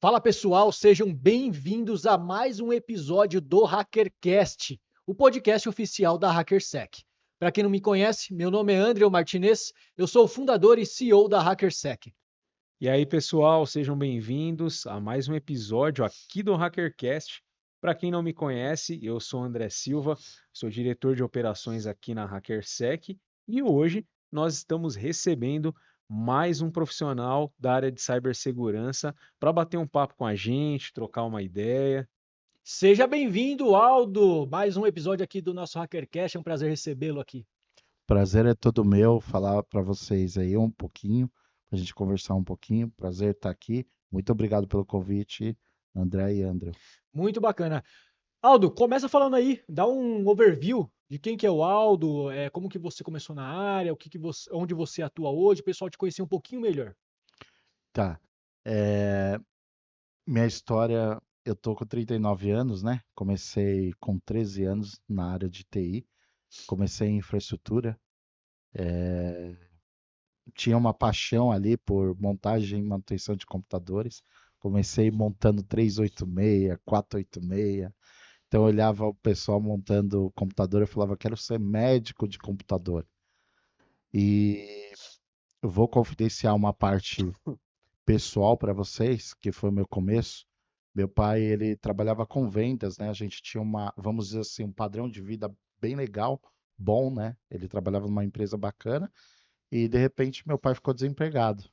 Fala pessoal, sejam bem-vindos a mais um episódio do HackerCast, o podcast oficial da HackerSec. Para quem não me conhece, meu nome é André Martinez, eu sou o fundador e CEO da HackerSec. E aí, pessoal, sejam bem-vindos a mais um episódio aqui do HackerCast. Para quem não me conhece, eu sou André Silva, sou diretor de operações aqui na HackerSec e hoje nós estamos recebendo mais um profissional da área de cibersegurança para bater um papo com a gente, trocar uma ideia. Seja bem-vindo, Aldo! Mais um episódio aqui do nosso HackerCast, é um prazer recebê-lo aqui. Prazer é todo meu falar para vocês aí um pouquinho, para a gente conversar um pouquinho. Prazer estar aqui. Muito obrigado pelo convite, André e André. Muito bacana. Aldo, começa falando aí, dá um overview de quem que é o Aldo, como que você começou na área, onde você atua hoje, o pessoal te conhecer um pouquinho melhor. Tá. Minha história, eu tô com 39 anos, né? Comecei com 13 anos na área de TI. Comecei em infraestrutura. Tinha uma paixão ali por montagem e manutenção de computadores. Comecei montando 386, 486. Então eu olhava o pessoal montando o computador e falava, quero ser médico de computador. E eu vou confidenciar uma parte pessoal para vocês, que foi o meu começo. Meu pai, ele trabalhava com vendas, né? A gente tinha vamos dizer assim, um padrão de vida bem legal, bom, né? Ele trabalhava numa empresa bacana e de repente meu pai ficou desempregado.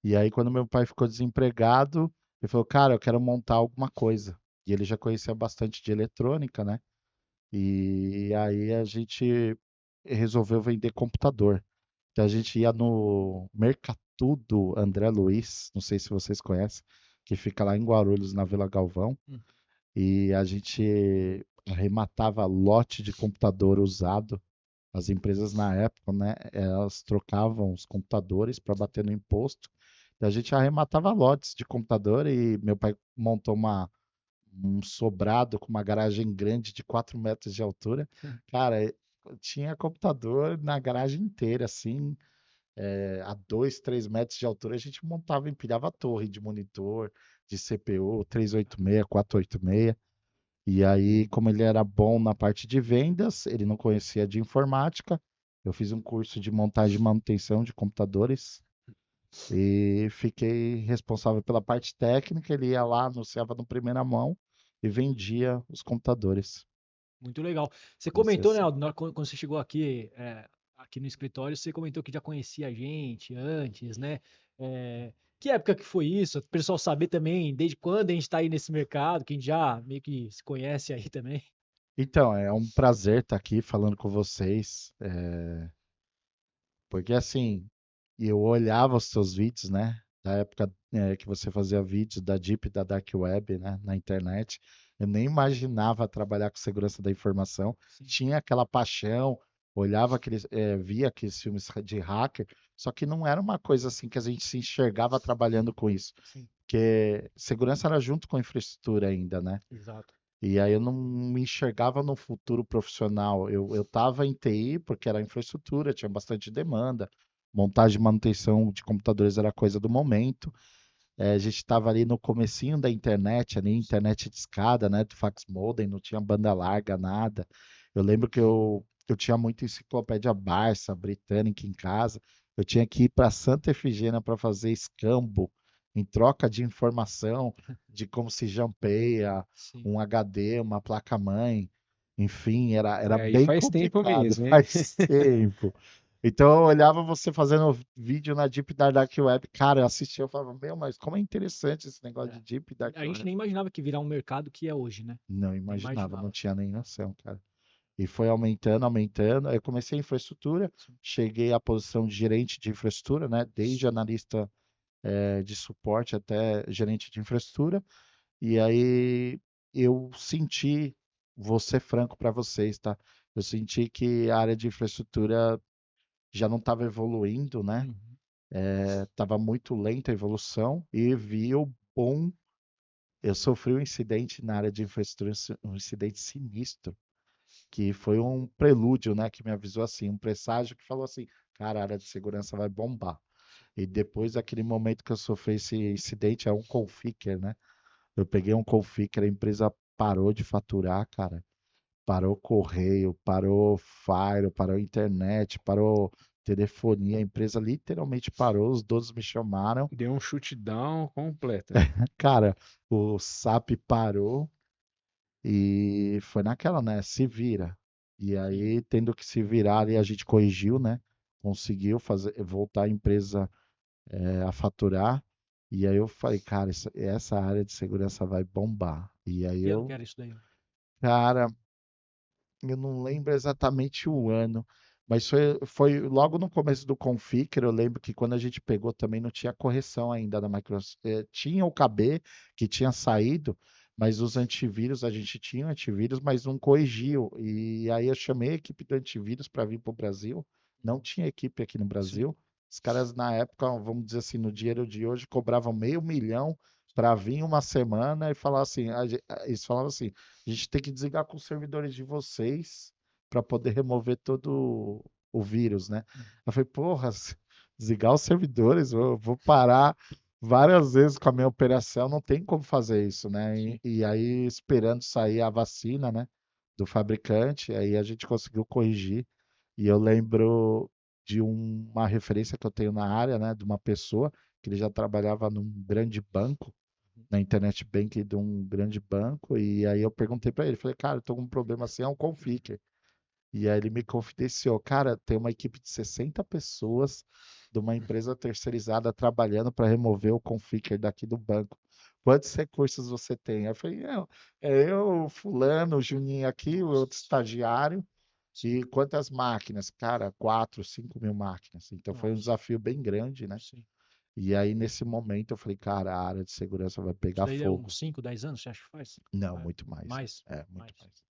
E aí quando meu pai ficou desempregado, ele falou, cara, eu quero montar alguma coisa. E ele já conhecia bastante de eletrônica, né? E aí a gente resolveu vender computador. Então a gente ia no Mercatudo André Luiz, não sei se vocês conhecem, que fica lá em Guarulhos, na Vila Galvão, Hum. e a gente arrematava lote de computador usado. As empresas na época, né, elas trocavam os computadores para bater no imposto. E a gente arrematava lotes de computador e meu pai montou um sobrado com uma garagem grande de 4 metros de altura. Cara, tinha computador na garagem inteira, assim, a 2, 3 metros de altura. A gente montava, empilhava a torre de monitor, de CPU, 386, 486. E aí, como ele era bom na parte de vendas, ele não conhecia de informática. Eu fiz um curso de montagem e manutenção de computadores e fiquei responsável pela parte técnica. Ele ia lá, anunciava no primeira mão e vendia os computadores. Muito legal. Você Comecei comentou, né, assim. Aldo, quando você chegou aqui, aqui no escritório, você comentou que já conhecia a gente antes, né? Que época que foi isso? O pessoal saber também desde quando a gente está aí nesse mercado, que a gente já meio que se conhece aí também. Então, é um prazer estar aqui falando com vocês, porque assim, eu olhava os seus vídeos, né, da época que você fazia vídeos da Deep e da Dark Web, né, na internet. Eu nem imaginava trabalhar com segurança da informação. Sim, Tinha aquela paixão, olhava via aqueles filmes de hacker, só que não era uma coisa assim que a gente se enxergava trabalhando com isso, sim, porque segurança era junto com infraestrutura ainda, né? exato. E aí eu não me enxergava no futuro profissional. Eu estava em TI porque era infraestrutura, tinha bastante demanda. Montagem e manutenção de computadores era coisa do momento. A gente estava ali no comecinho da internet, ali, internet de escada, né? Do fax modem, não tinha banda larga, nada. Eu lembro que eu tinha muita enciclopédia Barça, britânica em casa. Eu tinha que ir para Santa Efigênia para fazer escambo em troca de informação de como se jampeia Sim. um HD, uma placa-mãe. Enfim, era É, e bem faz tempo complicado, mesmo, hein? faz tempo. Então eu olhava você fazendo vídeo na Deep Dark Web, cara, eu assistia, eu falava, meu, mas como é interessante esse negócio É. de Deep Dark A gente Web. nem imaginava que virar um mercado que é hoje, né? Não Nem imaginava, não imaginava. tinha nem noção, cara. E foi aumentando, aumentando. Aí eu comecei em infraestrutura, Sim. cheguei à posição de gerente de infraestrutura, né? Desde analista de suporte até gerente de infraestrutura. E aí eu senti, vou ser franco para vocês, tá? Eu senti que a área de infraestrutura já não estava evoluindo, né? Uhum. Estava muito lenta a evolução e vi o bom. Eu sofri um incidente na área de infraestrutura, um incidente sinistro. que foi um prelúdio, né, que me avisou assim, um presságio que falou assim, cara, a área de segurança vai bombar. E depois daquele momento que eu sofri esse incidente, é um Conficker, né? Eu peguei um Conficker, a empresa parou de faturar, cara. Parou correio, parou Fire, parou internet, parou telefonia. A empresa literalmente parou, os donos me chamaram. Deu um shutdown completo ali. Cara, o SAP parou e foi naquela, né? Se vira. E aí, tendo que se virar ali, a gente corrigiu, né? Conseguiu fazer, voltar a empresa a faturar. E aí eu falei, cara, essa área de segurança vai bombar. E aí Que ano que eu, era isso daí? cara, eu não lembro exatamente o ano, mas foi logo no começo do Conficker. Eu lembro que quando a gente pegou também não tinha correção ainda da Microsoft. Tinha o KB que tinha saído, mas os antivírus, a gente tinha antivírus, mas não corrigiu. E aí eu chamei a equipe do antivírus para vir para o Brasil. Não tinha equipe aqui no Sim. Brasil. Os caras, na época, vamos dizer assim, no dinheiro de hoje, cobravam 500.000 para vir uma semana e falar assim, eles falavam assim, a gente tem que desligar com os servidores de vocês para poder remover todo o vírus, né? Eu falei, porra, desligar os servidores, eu vou parar várias vezes com a minha operação, não tem como fazer isso, né? E aí, esperando sair a vacina, né, do fabricante, aí a gente conseguiu corrigir. E eu lembro de uma referência que eu tenho na área, né, de uma pessoa que ele já trabalhava num grande banco na internet bank de um grande banco, e aí eu perguntei para ele, falei, cara, eu tô com um problema assim, é um config. E aí ele me confidenciou, cara, tem uma equipe de 60 pessoas de uma empresa terceirizada trabalhando para remover o config daqui do banco. Quantos recursos você tem? Eu falei, eu, fulano, o Juninho aqui, o outro estagiário, e quantas máquinas? Cara, 4, 5 mil máquinas. Então foi um Nossa, desafio bem grande, né? sim. E aí, nesse momento, eu falei, cara, a área de segurança vai Isso pegar daí é fogo. uns 5, 10 anos, você acha que faz? Não, Vai- muito mais. Mais? Muito Mais. mais.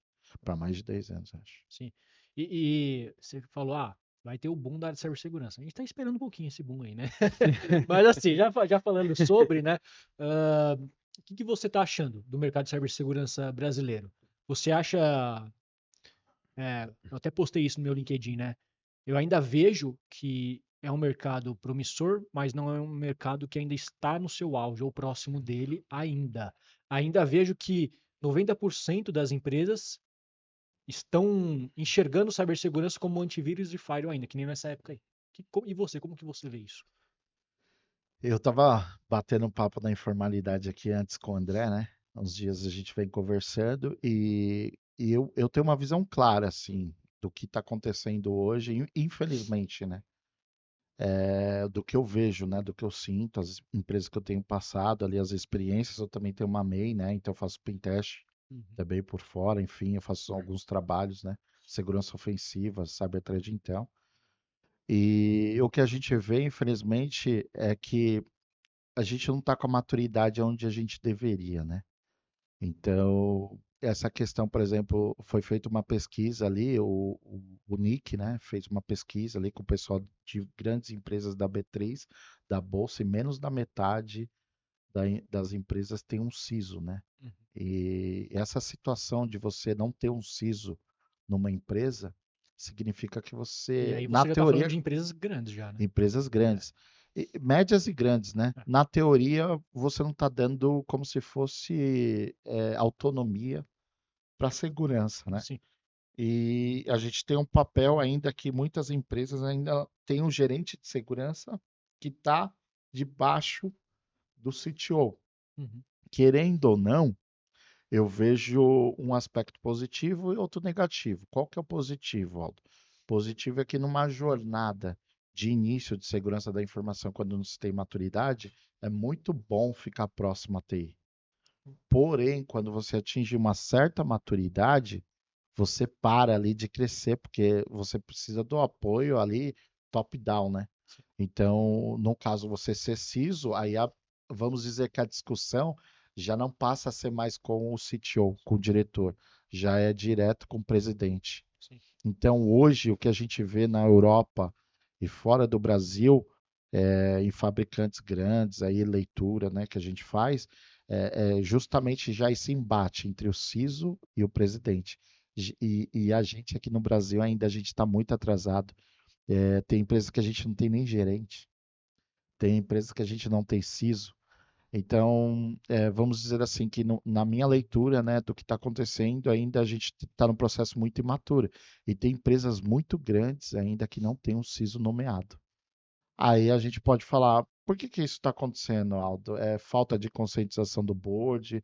Para mais de 10 anos, acho. Sim. E você falou, vai ter o boom da área de cibersegurança. A gente tá esperando um pouquinho esse boom aí, né? Mas assim, já falando sobre, né? O que você tá achando do mercado de cibersegurança brasileiro? Você acha, eu até postei isso no meu LinkedIn, né? Eu ainda vejo que é um mercado promissor, mas não é um mercado que ainda está no seu auge ou próximo dele ainda. Ainda vejo que 90% das empresas estão enxergando cibersegurança como antivírus e firewall ainda, que nem nessa época aí. E você, como que você vê isso? Eu tava batendo um papo na informalidade aqui antes com o André, né? Uns dias a gente vem conversando e eu tenho uma visão clara, assim, do que está acontecendo hoje, infelizmente, né? Do que eu vejo, né? Do que eu sinto, as empresas que eu tenho passado ali, as experiências. Eu também tenho uma MEI, né? Então eu faço pentest Uhum. também por fora, enfim, eu faço alguns trabalhos, né? Segurança ofensiva, cyber threat intel. E o que a gente vê, infelizmente, é que a gente não está com a maturidade onde a gente deveria, né? Então, essa questão, por exemplo, foi feita uma pesquisa ali, o Nick, né, fez uma pesquisa ali com o pessoal de grandes empresas da B3, da Bolsa, e menos da metade das empresas tem um CISO, né? Uhum. E essa situação de você não ter um CISO numa empresa significa que E você, aí na você já está falando teoria, de empresas grandes já, né? empresas É, grandes, médias e grandes, né? é, Na teoria, você não está dando como se fosse autonomia para segurança, né? sim. E a gente tem um papel ainda que muitas empresas ainda têm um gerente de segurança que está debaixo do CTO. Uhum. Querendo ou não, eu vejo um aspecto positivo e outro negativo. Qual que é o positivo, Aldo? Positivo é que numa jornada de início de segurança da informação, quando não se tem maturidade, é muito bom ficar próximo à TI. Porém, quando você atinge uma certa maturidade, você para ali de crescer, porque você precisa do apoio ali top-down, né? Sim. Então, no caso você ser CISO, vamos dizer que a discussão já não passa a ser mais com o CTO, com o diretor, já é direto com o presidente. Sim. Então, hoje, o que a gente vê na Europa e fora do Brasil, em fabricantes grandes, aí leitura, né, que a gente faz, justamente já esse embate entre o CISO e o presidente. E a gente aqui no Brasil ainda a gente está muito atrasado. Tem empresas que a gente não tem nem gerente, tem empresas que a gente não tem CISO. Então, vamos dizer assim, que na minha leitura, né, do que está acontecendo, ainda a gente está num processo muito imaturo. E tem empresas muito grandes ainda que não têm um CISO nomeado. Aí a gente pode falar, por que que isso está acontecendo, Aldo? É falta de conscientização do board?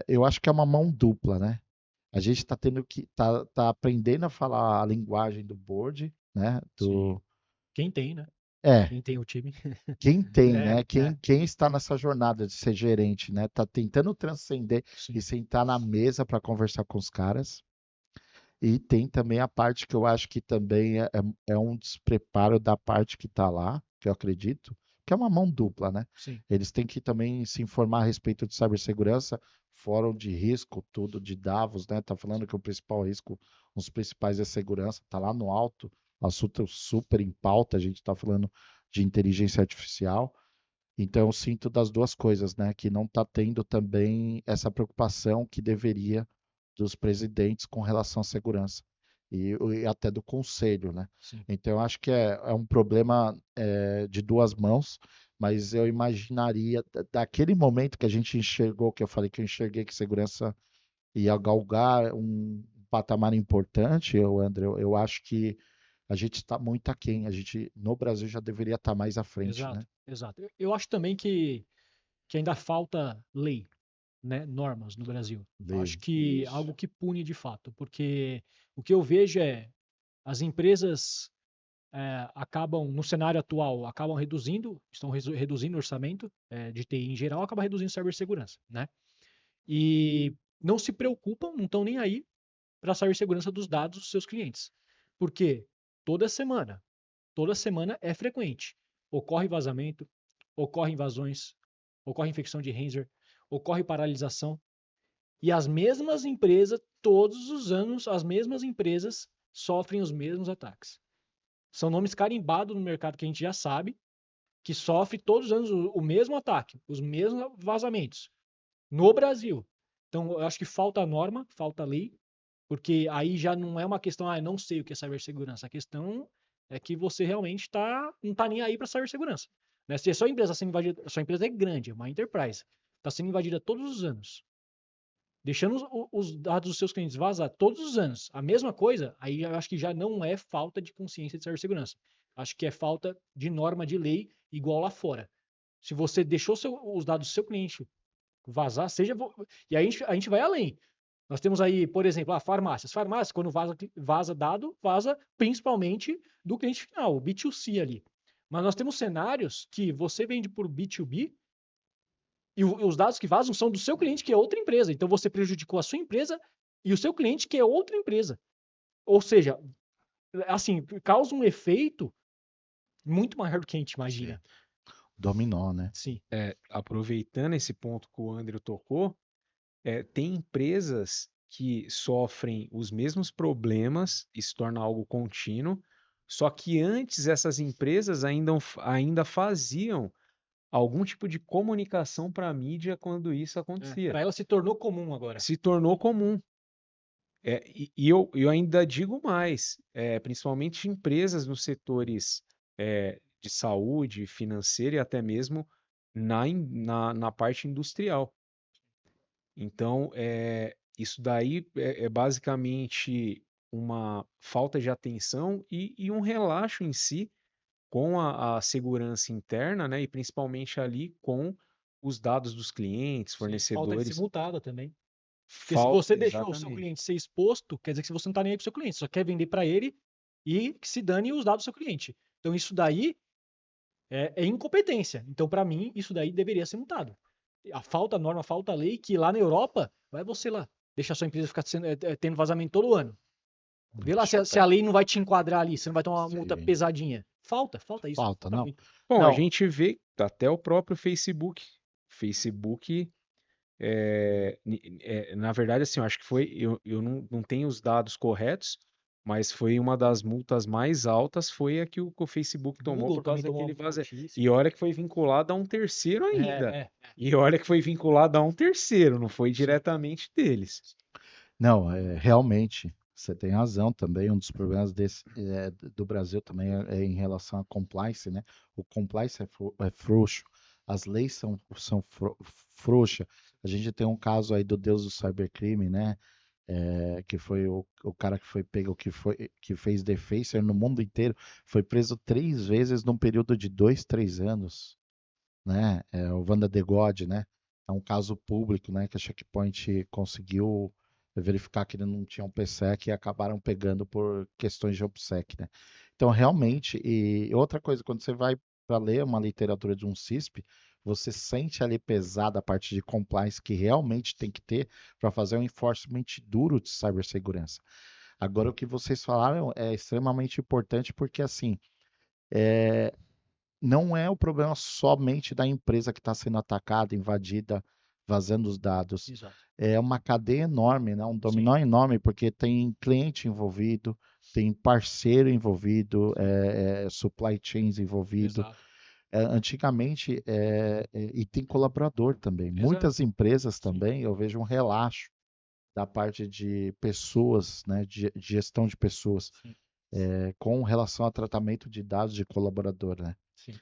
Eu acho que é uma mão dupla, né? A gente está tendo que tá aprendendo a falar a linguagem do board, né? Sim. Quem tem, né? É, Quem tem o time. quem tem, É, né? é, Quem está nessa jornada de ser gerente, né? Tá tentando transcender e sim. sentar na mesa para conversar com os caras. E tem também a parte que eu acho que também é um despreparo da parte que está lá, que eu acredito, que é uma mão dupla, né? Sim. Eles têm que também se informar a respeito de cibersegurança, fórum de risco, tudo de Davos, né? Tá falando que o principal risco, um dos principais é segurança, tá lá no alto, assunto super em pauta, a gente está falando de inteligência artificial. Então eu sinto das duas coisas, né? Que não está tendo também essa preocupação que deveria dos presidentes com relação à segurança e até do conselho, né? Sim. Então eu acho que é um problema de duas mãos, mas eu imaginaria daquele momento que a gente enxergou, que eu falei que eu enxerguei que segurança ia galgar um patamar importante, André, eu acho que a gente está muito aquém. A gente no Brasil já deveria estar mais à frente, né? Exato, exato. Eu acho também que ainda falta lei, né? Normas no Brasil. Eu acho Lei. que Isso. algo que pune de fato, porque o que eu vejo é as empresas acabam, no cenário atual, acabam estão reduzindo o orçamento de TI em geral, acaba reduzindo cibersegurança, né? E não se preocupam, não estão nem aí para a cibersegurança dos dados dos seus clientes. Porque toda toda semana é frequente. Ocorre vazamento, ocorre invasões, ocorre infecção de ransomware, ocorre paralisação. E as mesmas empresas, todos os anos, as mesmas empresas sofrem os mesmos ataques. São nomes carimbados no mercado que a gente já sabe, que sofre todos os anos o mesmo ataque, os mesmos vazamentos. No Brasil. Então, eu acho que falta norma, falta lei, porque aí já não é uma questão, eu não sei o que é cibersegurança. A questão é que você realmente não está nem aí para cibersegurança. Né? Se a sua empresa sendo invadida, a sua empresa é grande, é uma enterprise, está sendo invadida todos os anos, deixando os dados dos seus clientes vazar todos os anos, a mesma coisa, aí eu acho que já não é falta de consciência de cibersegurança. Acho que é falta de norma de lei igual lá fora. Se você deixou os dados do seu cliente vazar, seja. E aí a gente vai além. Nós temos aí, por exemplo, farmácias. Farmácias, quando vaza dado, vaza principalmente do cliente final, o B2C ali. Mas nós temos cenários que você vende por B2B e os dados que vazam são do seu cliente, que é outra empresa. Então você prejudicou a sua empresa e o seu cliente, que é outra empresa. Ou seja, assim, causa um efeito muito maior do que a gente Sim. imagina. Dominó, né? Sim. Aproveitando esse ponto que o André tocou, tem empresas que sofrem os mesmos problemas e se torna algo contínuo, só que antes essas empresas ainda faziam algum tipo de comunicação para a mídia quando isso acontecia. Para ela se tornou comum agora. Se tornou comum. E eu ainda digo mais, principalmente empresas nos setores de saúde, financeira e até mesmo na parte industrial. Então, isso daí é basicamente uma falta de atenção e um relaxo em si com a segurança interna, né? E principalmente ali com os dados dos clientes, Sim. Falta de ser fornecedores. multada também. Porque se você deixou o seu Exatamente. cliente ser exposto, quer dizer que você não está nem aí para o seu cliente, só quer vender para ele e que se dane os dados do seu cliente. Então isso daí é incompetência. Então, para mim, isso daí deveria ser multado. A norma, falta lei, que lá na Europa, vai você lá, deixa a sua empresa ficar tendo vazamento todo ano. Vê lá se a lei não vai te enquadrar ali, você não vai tomar uma multa Sim. pesadinha. Falta isso. Falta, Falta não. muito. Bom, a Não, gente vê até o próprio Facebook. Facebook, na verdade, assim, eu acho que eu não tenho os dados corretos, mas foi uma das multas mais altas, foi a que o Facebook tomou Google por causa também tomou daquele uma vazamento. fortíssima. E olha que foi vinculado a um terceiro É, ainda. é, E olha que foi vinculado a um terceiro, não foi sim. diretamente deles. Não, realmente, você tem razão também. Um dos problemas do Brasil também é em relação à compliance, né? O compliance é frouxo, as leis são frouxas. A gente tem um caso aí do Deus do cybercrime, né? Que foi o cara que foi pego, que fez defacer no mundo inteiro, foi preso 3 vezes num período de 2, 3 anos, né? O Wanda de God, né? É um caso público, né? Que a Checkpoint conseguiu verificar que ele não tinha um PSEC e acabaram pegando por questões de OPSEC, né? Então, realmente, e outra coisa, quando você vai para ler uma literatura de um CISP, você sente ali pesada a parte de compliance que realmente tem que ter para fazer um enforcement duro de cibersegurança. Agora, o que vocês falaram é extremamente importante porque, assim, não é o problema somente da empresa que está sendo atacada, invadida, vazando os dados. Exato. É uma cadeia enorme, né? Um Sim, dominó enorme, porque tem cliente envolvido, tem parceiro envolvido, supply chains envolvido. exato. Antigamente, e tem colaborador também. Exato. Muitas empresas Sim, também, eu vejo um relaxo da parte de pessoas, né? De gestão de pessoas, sim, com relação ao tratamento de dados de colaborador, né? sim,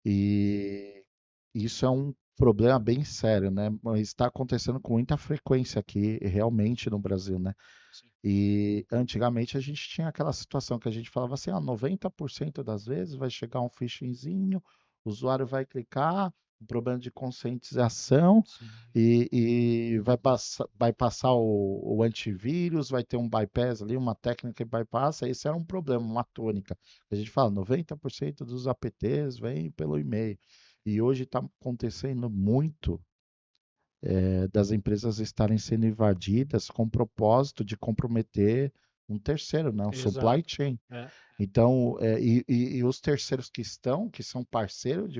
E isso é um problema bem sério, né? Mas está acontecendo com muita frequência aqui, realmente, no Brasil, né? sim. E antigamente a gente tinha aquela situação que a gente falava assim, 90% das vezes vai chegar um phishingzinho, o usuário vai clicar, um problema de conscientização Sim. e vai passar o antivírus, vai ter um bypass ali, uma técnica que bypassa, esse era um problema, uma tônica. A gente fala, 90% dos APTs vem pelo e-mail. E hoje está acontecendo muito das empresas estarem sendo invadidas com o propósito de comprometer um terceiro, né, um supply Exato. chain. É, Então, e os terceiros que são parceiros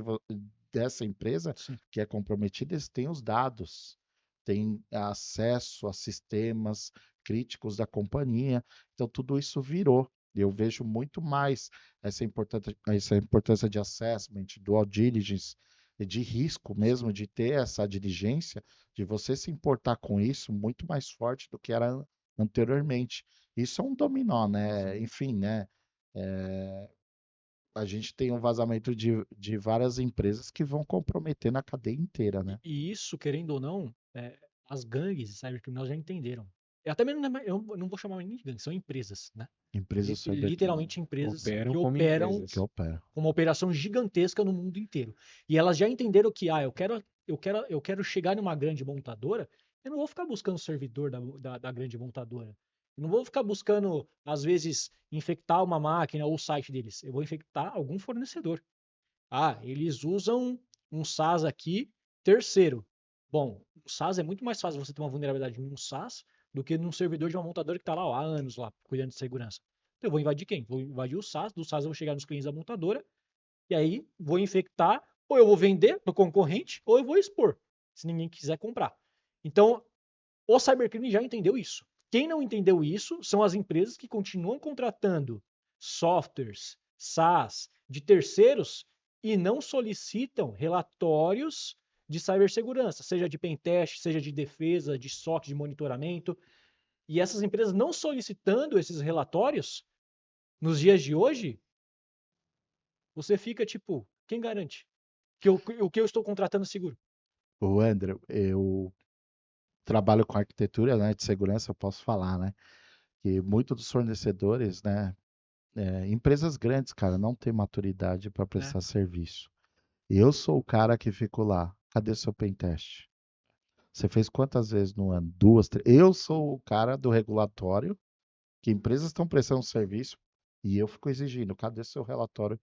dessa empresa sim. que é comprometida, eles têm os dados, têm acesso a sistemas críticos da companhia. Então, tudo isso virou. Eu vejo muito mais essa importância de assessment, due diligence, e de risco Sim. mesmo, de ter essa diligência, de você se importar com isso muito mais forte do que era anteriormente. Isso é um dominó, né? Sim. Enfim, né? É, a gente tem um vazamento de várias empresas que vão comprometer na cadeia inteira, E, né? e isso, querendo ou não, as gangues de cybercriminosos já entenderam. Até mesmo, eu não vou chamar nem de gangues, são empresas, né? Empresas cybercriminais Literalmente empresas Operam que como operam que empresas. operam. uma operação gigantesca no mundo inteiro. E elas já entenderam que, eu quero chegar numa grande montadora, eu não vou ficar buscando o servidor da grande montadora. Eu não vou ficar buscando, às vezes, infectar uma máquina ou o site deles. Eu vou infectar algum fornecedor. Ah, eles usam um SaaS aqui, terceiro. Bom, o SaaS é muito mais fácil você ter uma vulnerabilidade em um SaaS do que num servidor de uma montadora que está lá ó, há anos lá, cuidando de segurança. Então eu vou invadir quem? Vou invadir o SaaS, do SaaS eu vou chegar nos clientes da montadora, e aí vou infectar, ou eu vou vender para o concorrente, ou eu vou expor, se ninguém quiser comprar. Então, o cybercrime já entendeu isso. Quem não entendeu isso são as empresas que continuam contratando softwares, SaaS, de terceiros e não solicitam relatórios de cibersegurança, seja de pentest, seja de defesa, de SOC, de monitoramento. E essas empresas não solicitando esses relatórios, nos dias de hoje, você fica tipo, quem garante que o que eu estou contratando é seguro? O André, eu trabalho com arquitetura, né, de segurança, eu posso falar, né? Que muitos dos fornecedores, né, empresas grandes, cara, não têm maturidade para Né? prestar serviço. E eu sou o cara que fico lá. Cadê seu pentest? Você fez quantas vezes no ano? Duas, três. Eu sou o cara do regulatório, que empresas estão prestando serviço, e eu fico exigindo, cadê seu relatório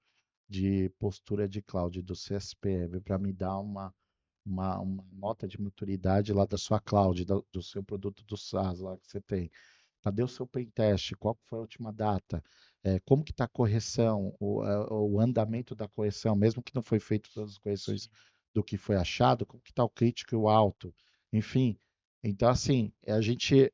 de postura de cloud do CSPM para me dar uma nota de maturidade lá da sua cloud, do seu produto do SaaS lá que você tem. Cadê o seu pentest? Qual foi a última data? Como que está a correção, o andamento da correção, mesmo que não foi feito todas as correções Sim. do que foi achado, como que está o crítico e o alto? Enfim, então assim, a gente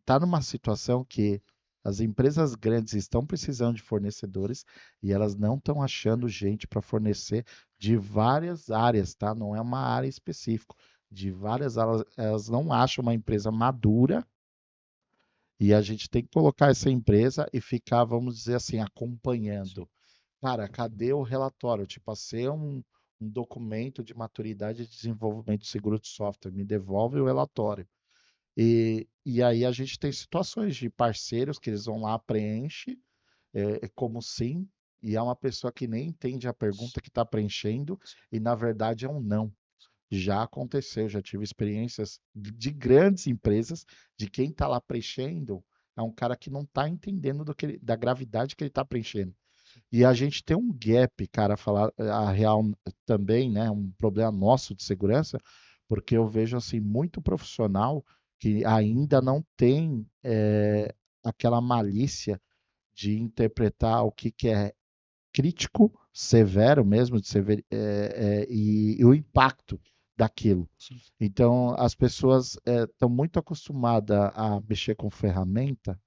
está numa situação que as empresas grandes estão precisando de fornecedores e elas não estão achando gente para fornecer de várias áreas, tá? Não é uma área específica. De várias áreas, elas não acham uma empresa madura E a gente tem que colocar essa empresa e ficar, vamos dizer assim, acompanhando. Cara, cadê o relatório? Eu te passei um documento de maturidade de desenvolvimento de seguro de software, me devolve o relatório. E aí a gente tem situações de parceiros que eles vão lá, preenche, como sim, e é uma pessoa que nem entende a pergunta que está preenchendo, e na verdade é um não. Já aconteceu, já tive experiências de grandes empresas, de quem está lá preenchendo, é um cara que não está entendendo da gravidade que ele está preenchendo. E a gente tem um gap, cara, falar a real também, né? Um problema nosso de segurança, porque eu vejo assim muito profissional que ainda não tem aquela malícia de interpretar o que é crítico, severo mesmo, e o impacto daquilo. Sim. Então, as pessoas estão muito acostumadas a mexer com ferramenta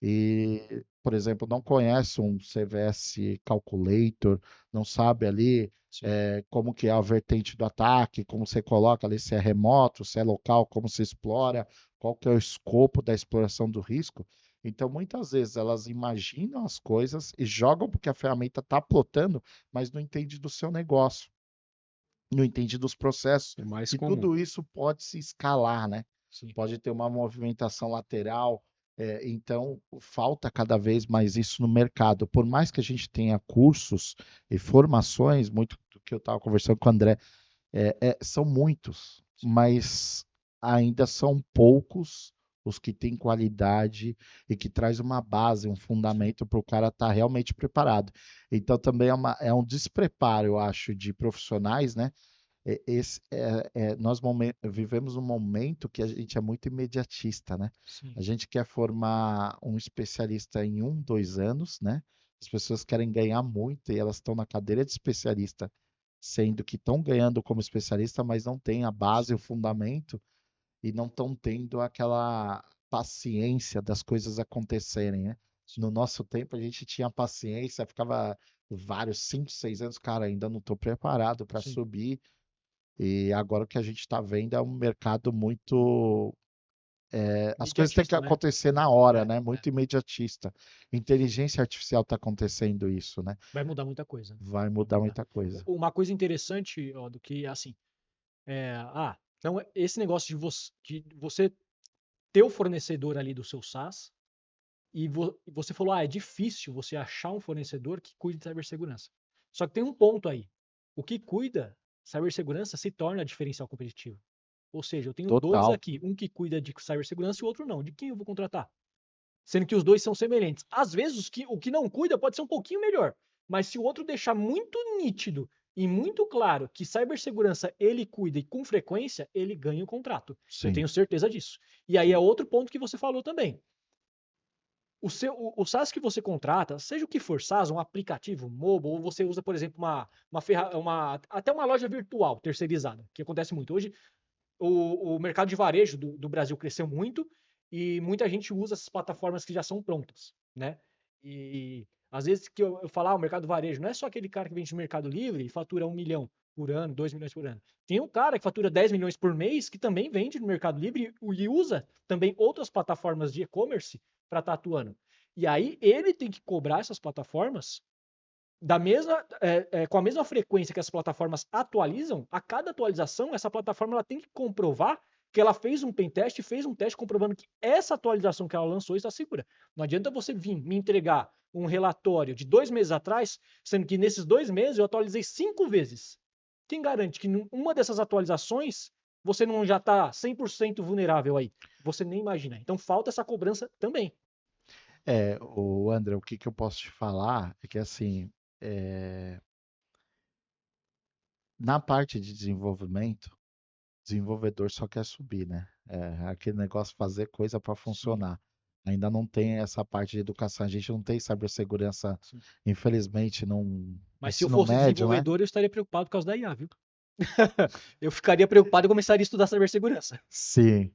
e, por exemplo, não conhece um CVS Calculator, não sabe ali Sim. como que é a vertente do ataque, como você coloca ali, se é remoto, se é local, como se explora, qual que é o escopo da exploração do risco. Então, muitas vezes elas imaginam as coisas e jogam porque a ferramenta está plotando, mas não entende do seu negócio, não entende dos processos. É mais E comum. tudo isso pode se escalar, né? Sim. Pode ter uma movimentação lateral. Então, falta cada vez mais isso no mercado. Por mais que a gente tenha cursos e formações, muito do que eu estava conversando com o André, são muitos, mas ainda são poucos os que têm qualidade e que traz uma base, um fundamento para o cara estar realmente preparado. Então, também é um despreparo, eu acho, de profissionais, né? Nós vivemos um momento que a gente é muito imediatista, né? Sim. A gente quer formar um especialista em 1, 2 anos, né? As pessoas querem ganhar muito e elas estão na cadeira de especialista, sendo que estão ganhando como especialista, mas não têm a base, o fundamento e não estão tendo aquela paciência das coisas acontecerem, né? No nosso tempo a gente tinha paciência, ficava vários 5, 6 anos, cara, ainda não estou preparado para Sim. subir e agora o que a gente está vendo é um mercado muito. As coisas têm que Imediatista, né? acontecer na hora, É, né? é. Muito imediatista. Inteligência artificial está acontecendo isso, né? Vai mudar muita coisa. Vai Vai mudar mudar. muita coisa. Uma coisa interessante, ó, do que assim, então esse negócio de você ter o fornecedor ali do seu SaaS e você falou, é difícil você achar um fornecedor que cuide de cibersegurança. Só que tem um ponto aí. O que cuida cibersegurança se torna diferencial competitivo. Ou seja, eu tenho dois Total. aqui, um que cuida de cibersegurança e o outro não. De quem eu vou contratar? Sendo que os dois são semelhantes. Às vezes, o que não cuida pode ser um pouquinho melhor, mas se o outro deixar muito nítido e muito claro que cibersegurança ele cuida e com frequência, ele ganha o contrato. Eu Sim. tenho certeza disso. E aí é outro ponto que você falou também. O SaaS que você contrata, seja o que for SaaS, um aplicativo mobile, ou você usa, por exemplo, até uma loja virtual terceirizada, que acontece muito. Hoje, o mercado de varejo do Brasil cresceu muito e muita gente usa essas plataformas que já são prontas, né? E às vezes que eu falar o mercado varejo não é só aquele cara que vende no Mercado Livre e fatura 1 milhão por ano, 2 milhões por ano. Tem um cara que fatura 10 milhões por mês que também vende no Mercado Livre e usa também outras plataformas de e-commerce para estar atuando. E aí ele tem que cobrar essas plataformas com a mesma frequência que as plataformas atualizam, a cada atualização, essa plataforma ela tem que comprovar que ela fez um pentest, fez um teste comprovando que essa atualização que ela lançou está segura. Não adianta você vir me entregar um relatório de 2 meses atrás, sendo que nesses 2 meses eu atualizei 5 vezes. Quem garante que uma dessas atualizações você não já está 100% vulnerável aí? Você nem imagina. Então falta essa cobrança também. O André, o que que eu posso te falar é que assim, é, na parte de desenvolvimento, desenvolvedor só quer subir, né? Aquele negócio fazer coisa para Sim, funcionar. Ainda não tem essa parte de educação. A gente não tem cibersegurança, sim. infelizmente, no Mas se eu ensino fosse médio, né? desenvolvedor, eu estaria preocupado por causa da IA, viu? Eu ficaria preocupado e começaria a estudar cibersegurança. Sim,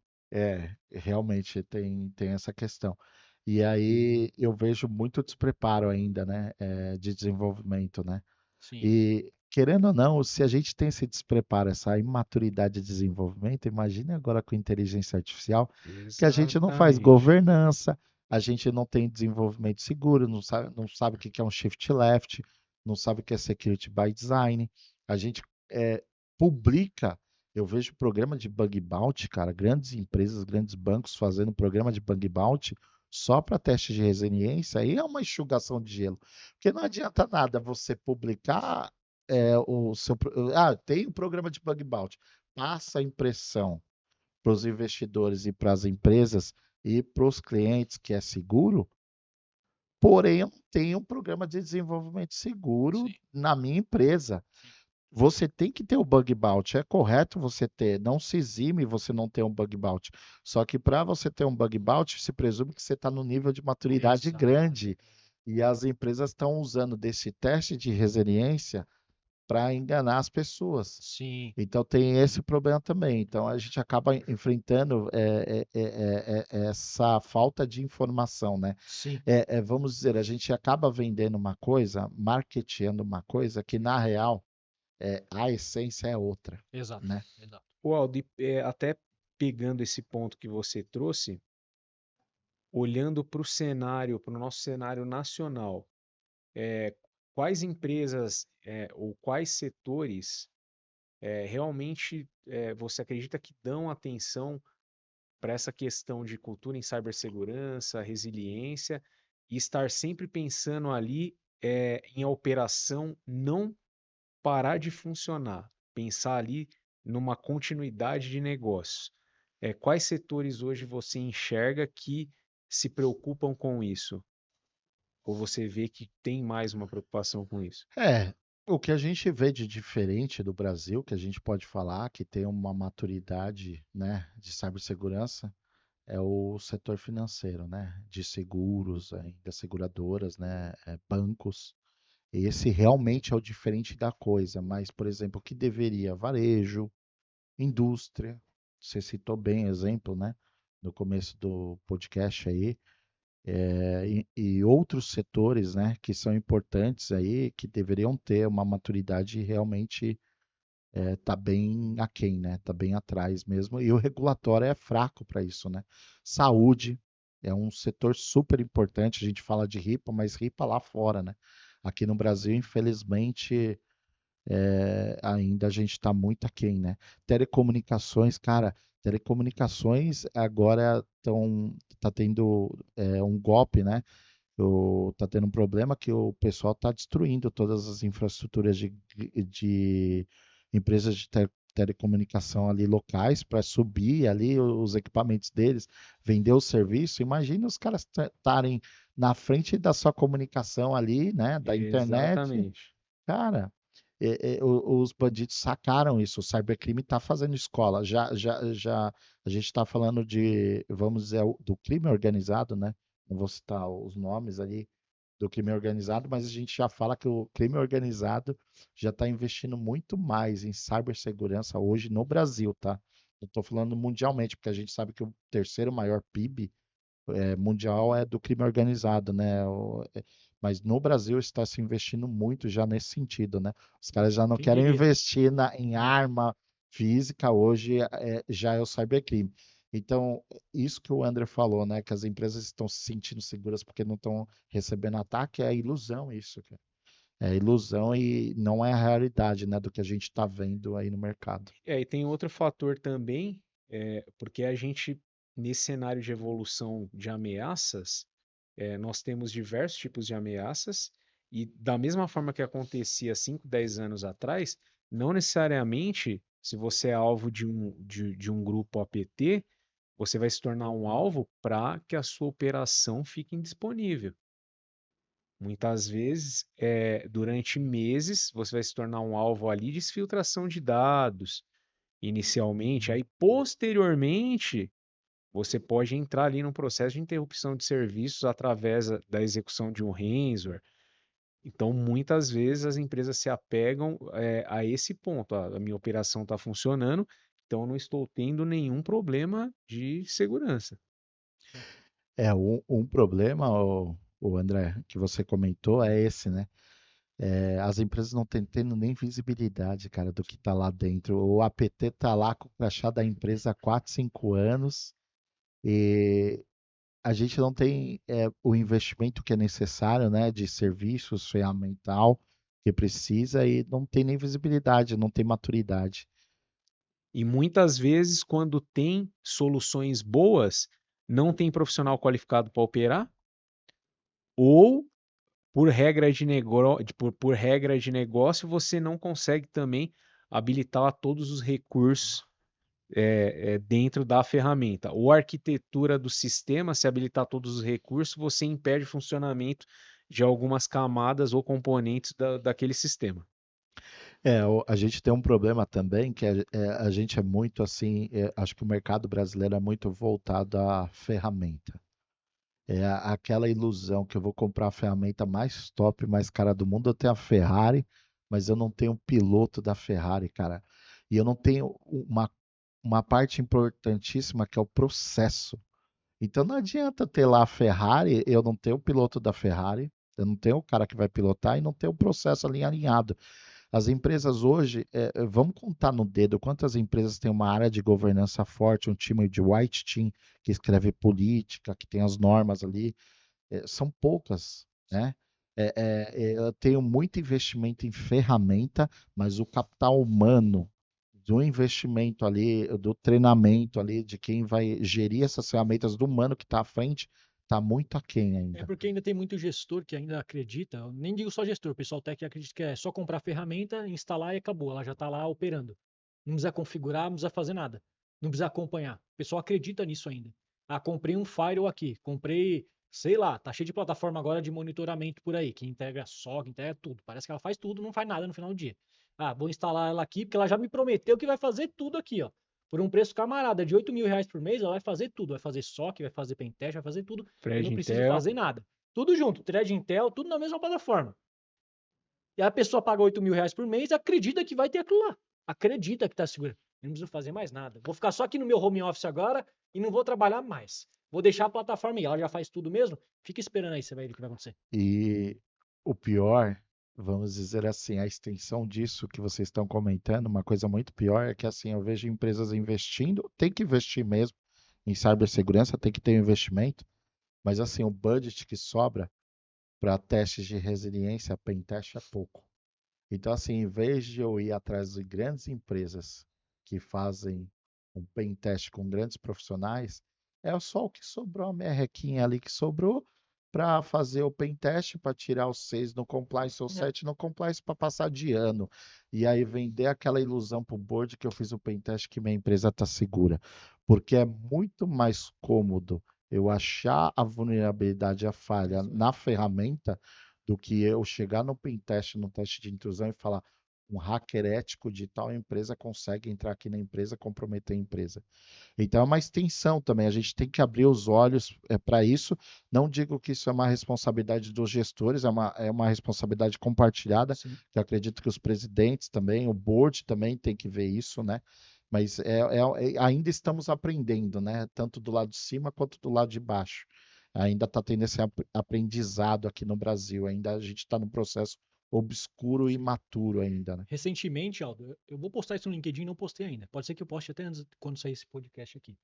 realmente tem essa questão. E aí eu vejo muito despreparo ainda, né? De desenvolvimento, né? Sim. E querendo ou não, se a gente tem esse despreparo, essa imaturidade de desenvolvimento, imagine agora com inteligência artificial, que a gente não faz Exatamente. governança, a gente não tem desenvolvimento seguro, não sabe o que que é um shift left, não sabe o que é security by design. A gente é, publica, eu vejo programa de bug bounty, cara, grandes empresas, grandes bancos fazendo programa de bug bounty só para teste de resiliência, aí é uma enxugação de gelo. Porque não adianta nada você publicar o seu. Tem um programa de bug bounty. Passa a impressão para os investidores e para as empresas e para os clientes que é seguro, porém eu não tenho um programa de desenvolvimento seguro Sim, na minha empresa. Você tem que ter o bug bounty, é correto você ter, não se exime você não ter um bug bounty. Só que para você ter um bug bounty, se presume que você está no nível de maturidade exato. grande. E as empresas estão usando desse teste de resiliência para enganar as pessoas. Sim, Então tem esse problema também. Então a gente acaba enfrentando essa falta de informação, né? sim, Vamos dizer, a gente acaba vendendo uma coisa, marketeando uma coisa que na real a essência é outra, exato, né? exato. O Aldo, até pegando esse ponto que você trouxe, olhando para o cenário, para o nosso cenário nacional, é, quais empresas ou quais setores realmente você acredita que dão atenção para essa questão de cultura em cibersegurança, resiliência e estar sempre pensando ali em a operação não parar de funcionar, pensar ali numa continuidade de negócio. Quais setores hoje você enxerga que se preocupam com isso? Ou você vê que tem mais uma preocupação com isso? O que a gente vê de diferente do Brasil, que a gente pode falar que tem uma maturidade, né, de cibersegurança, é o setor financeiro, né, de seguros, ainda seguradoras, né, bancos. Esse realmente é o diferente da coisa, mas, por exemplo, o que deveria? Varejo, indústria, você citou bem exemplo, né, no começo do podcast aí, e outros setores, né, que são importantes aí, que deveriam ter uma maturidade realmente tá bem aquém, né? Tá bem atrás mesmo. E o regulatório é fraco para isso, né? Saúde é um setor super importante. A gente fala de RIPA, mas RIPA lá fora, né? Aqui no Brasil, infelizmente, ainda a gente está muito aquém, né? Telecomunicações, cara, telecomunicações agora tá tendo um golpe, né? Tá tendo um problema que o pessoal está destruindo todas as infraestruturas de empresas de telecomunicação ali locais para subir ali os equipamentos deles, vender o serviço. Imagina os caras estarem na frente da sua comunicação ali, né, da internet. Exatamente. Cara, os bandidos sacaram isso. O cybercrime está fazendo escola. Já a gente está falando de, vamos dizer, do crime organizado, né? Não vou citar os nomes ali do crime organizado, mas a gente já fala que o crime organizado já está investindo muito mais em cibersegurança hoje no Brasil, tá? Eu estou falando mundialmente, porque a gente sabe que o terceiro maior PIB mundial é do crime organizado, né? Mas no Brasil está se investindo muito já nesse sentido, né? Os caras já não Quem querem diria? investir em arma física, hoje já é o cybercrime. Então, isso que o André falou, né? Que as empresas estão se sentindo seguras porque não estão recebendo ataque, é ilusão isso, cara. É ilusão e não é a realidade, né? Do que a gente está vendo aí no mercado. E tem outro fator também, porque a gente, nesse cenário de evolução de ameaças, nós temos diversos tipos de ameaças, e da mesma forma que acontecia 5, 10 anos atrás, não necessariamente, se você é alvo de um grupo APT, você vai se tornar um alvo para que a sua operação fique indisponível. Muitas vezes, durante meses, você vai se tornar um alvo ali de exfiltração de dados, inicialmente, aí posteriormente você pode entrar ali num processo de interrupção de serviços através da execução de um ransomware. Então, muitas vezes as empresas se apegam a esse ponto. A minha operação está funcionando, então eu não estou tendo nenhum problema de segurança. Um problema, o André, que você comentou é esse, né? As empresas não estão tendo nem visibilidade, cara, do que está lá dentro. O APT está lá com o crachá da empresa há 4, 5 anos e a gente não tem o investimento que é necessário, né, de serviços, ferramental que precisa e não tem nem visibilidade, não tem maturidade. E muitas vezes, quando tem soluções boas, não tem profissional qualificado para operar, ou por regra de negócio, você não consegue também habilitar todos os recursos dentro da ferramenta. Ou a arquitetura do sistema, se habilitar todos os recursos, você impede o funcionamento de algumas camadas ou componentes daquele sistema. A gente tem um problema também, que a gente é muito assim, acho que o mercado brasileiro é muito voltado à ferramenta. Aquela ilusão que eu vou comprar a ferramenta mais top, mais cara do mundo. Eu tenho a Ferrari, mas eu não tenho o piloto da Ferrari, cara. E eu não tenho uma parte importantíssima que é o processo. Então não adianta ter lá a Ferrari, eu não tenho o piloto da Ferrari, eu não tenho o cara que vai pilotar e não tenho o processo ali alinhado. As empresas hoje, vamos contar no dedo quantas empresas têm uma área de governança forte, um time de white team que escreve política, que tem as normas ali. São poucas, né? Eu tenho muito investimento em ferramenta, mas o capital humano do investimento ali, do treinamento ali, de quem vai gerir essas ferramentas, do humano que está à frente, está muito aquém É ainda. porque ainda tem muito gestor que ainda acredita, eu nem digo só gestor, o pessoal técnico acredita que é só comprar a ferramenta, instalar e acabou, ela já está lá operando. Não precisa configurar, não precisa fazer nada. Não precisa acompanhar. O pessoal acredita nisso ainda. Ah, comprei um firewall aqui, comprei, sei lá, tá cheio de plataforma agora de monitoramento por aí, que integra SOC, integra tudo. Parece que ela faz tudo, não faz nada no final do dia. Ah, vou instalar ela aqui, porque ela já me prometeu que vai fazer tudo aqui, ó. Por um preço camarada de R$ 8.000 por mês, ela vai fazer tudo. Vai fazer SOC, vai fazer pentest, vai fazer tudo. Eu Fred não preciso Intel. fazer nada. Tudo junto, Thread Intel, tudo na mesma plataforma. E a pessoa paga R$ 8.000 por mês e acredita que vai ter aquilo lá. Acredita que tá seguro. Eu não preciso fazer mais nada. Vou ficar só aqui no meu home office agora e não vou trabalhar mais. Vou deixar a plataforma aí. Ela já faz tudo mesmo. Fica esperando aí, você vai ver o que vai acontecer. E o pior, vamos dizer assim, a extensão disso que vocês estão comentando, uma coisa muito pior é que assim, eu vejo empresas investindo, tem que investir mesmo em cibersegurança, tem que ter um investimento, mas assim, o budget que sobra para testes de resiliência, pentest é pouco. Então, assim, em vez de eu ir atrás de grandes empresas que fazem um pentest com grandes profissionais, é só o que sobrou, a merrequinha ali que sobrou para fazer o pentest, para tirar os 6 no compliance ou 7 no compliance para passar de ano. E aí vender aquela ilusão para o board que eu fiz o pentest que minha empresa está segura. Porque é muito mais cômodo eu achar a vulnerabilidade, a falha na ferramenta do que eu chegar no pentest, no teste de intrusão e falar um hacker ético de tal empresa consegue entrar aqui na empresa, comprometer a empresa. Então é uma extensão também, a gente tem que abrir os olhos para isso. Não digo que isso é uma responsabilidade dos gestores, é uma responsabilidade compartilhada, Sim. que eu acredito que os presidentes também, o board também tem que ver isso, né? Mas ainda estamos aprendendo, né? Tanto do lado de cima quanto do lado de baixo. Ainda está tendo esse aprendizado aqui no Brasil, ainda a gente está num processo obscuro e imaturo ainda, né? Recentemente, Aldo, eu vou postar isso no LinkedIn, não postei ainda. Pode ser que eu poste até antes, quando sair esse podcast aqui.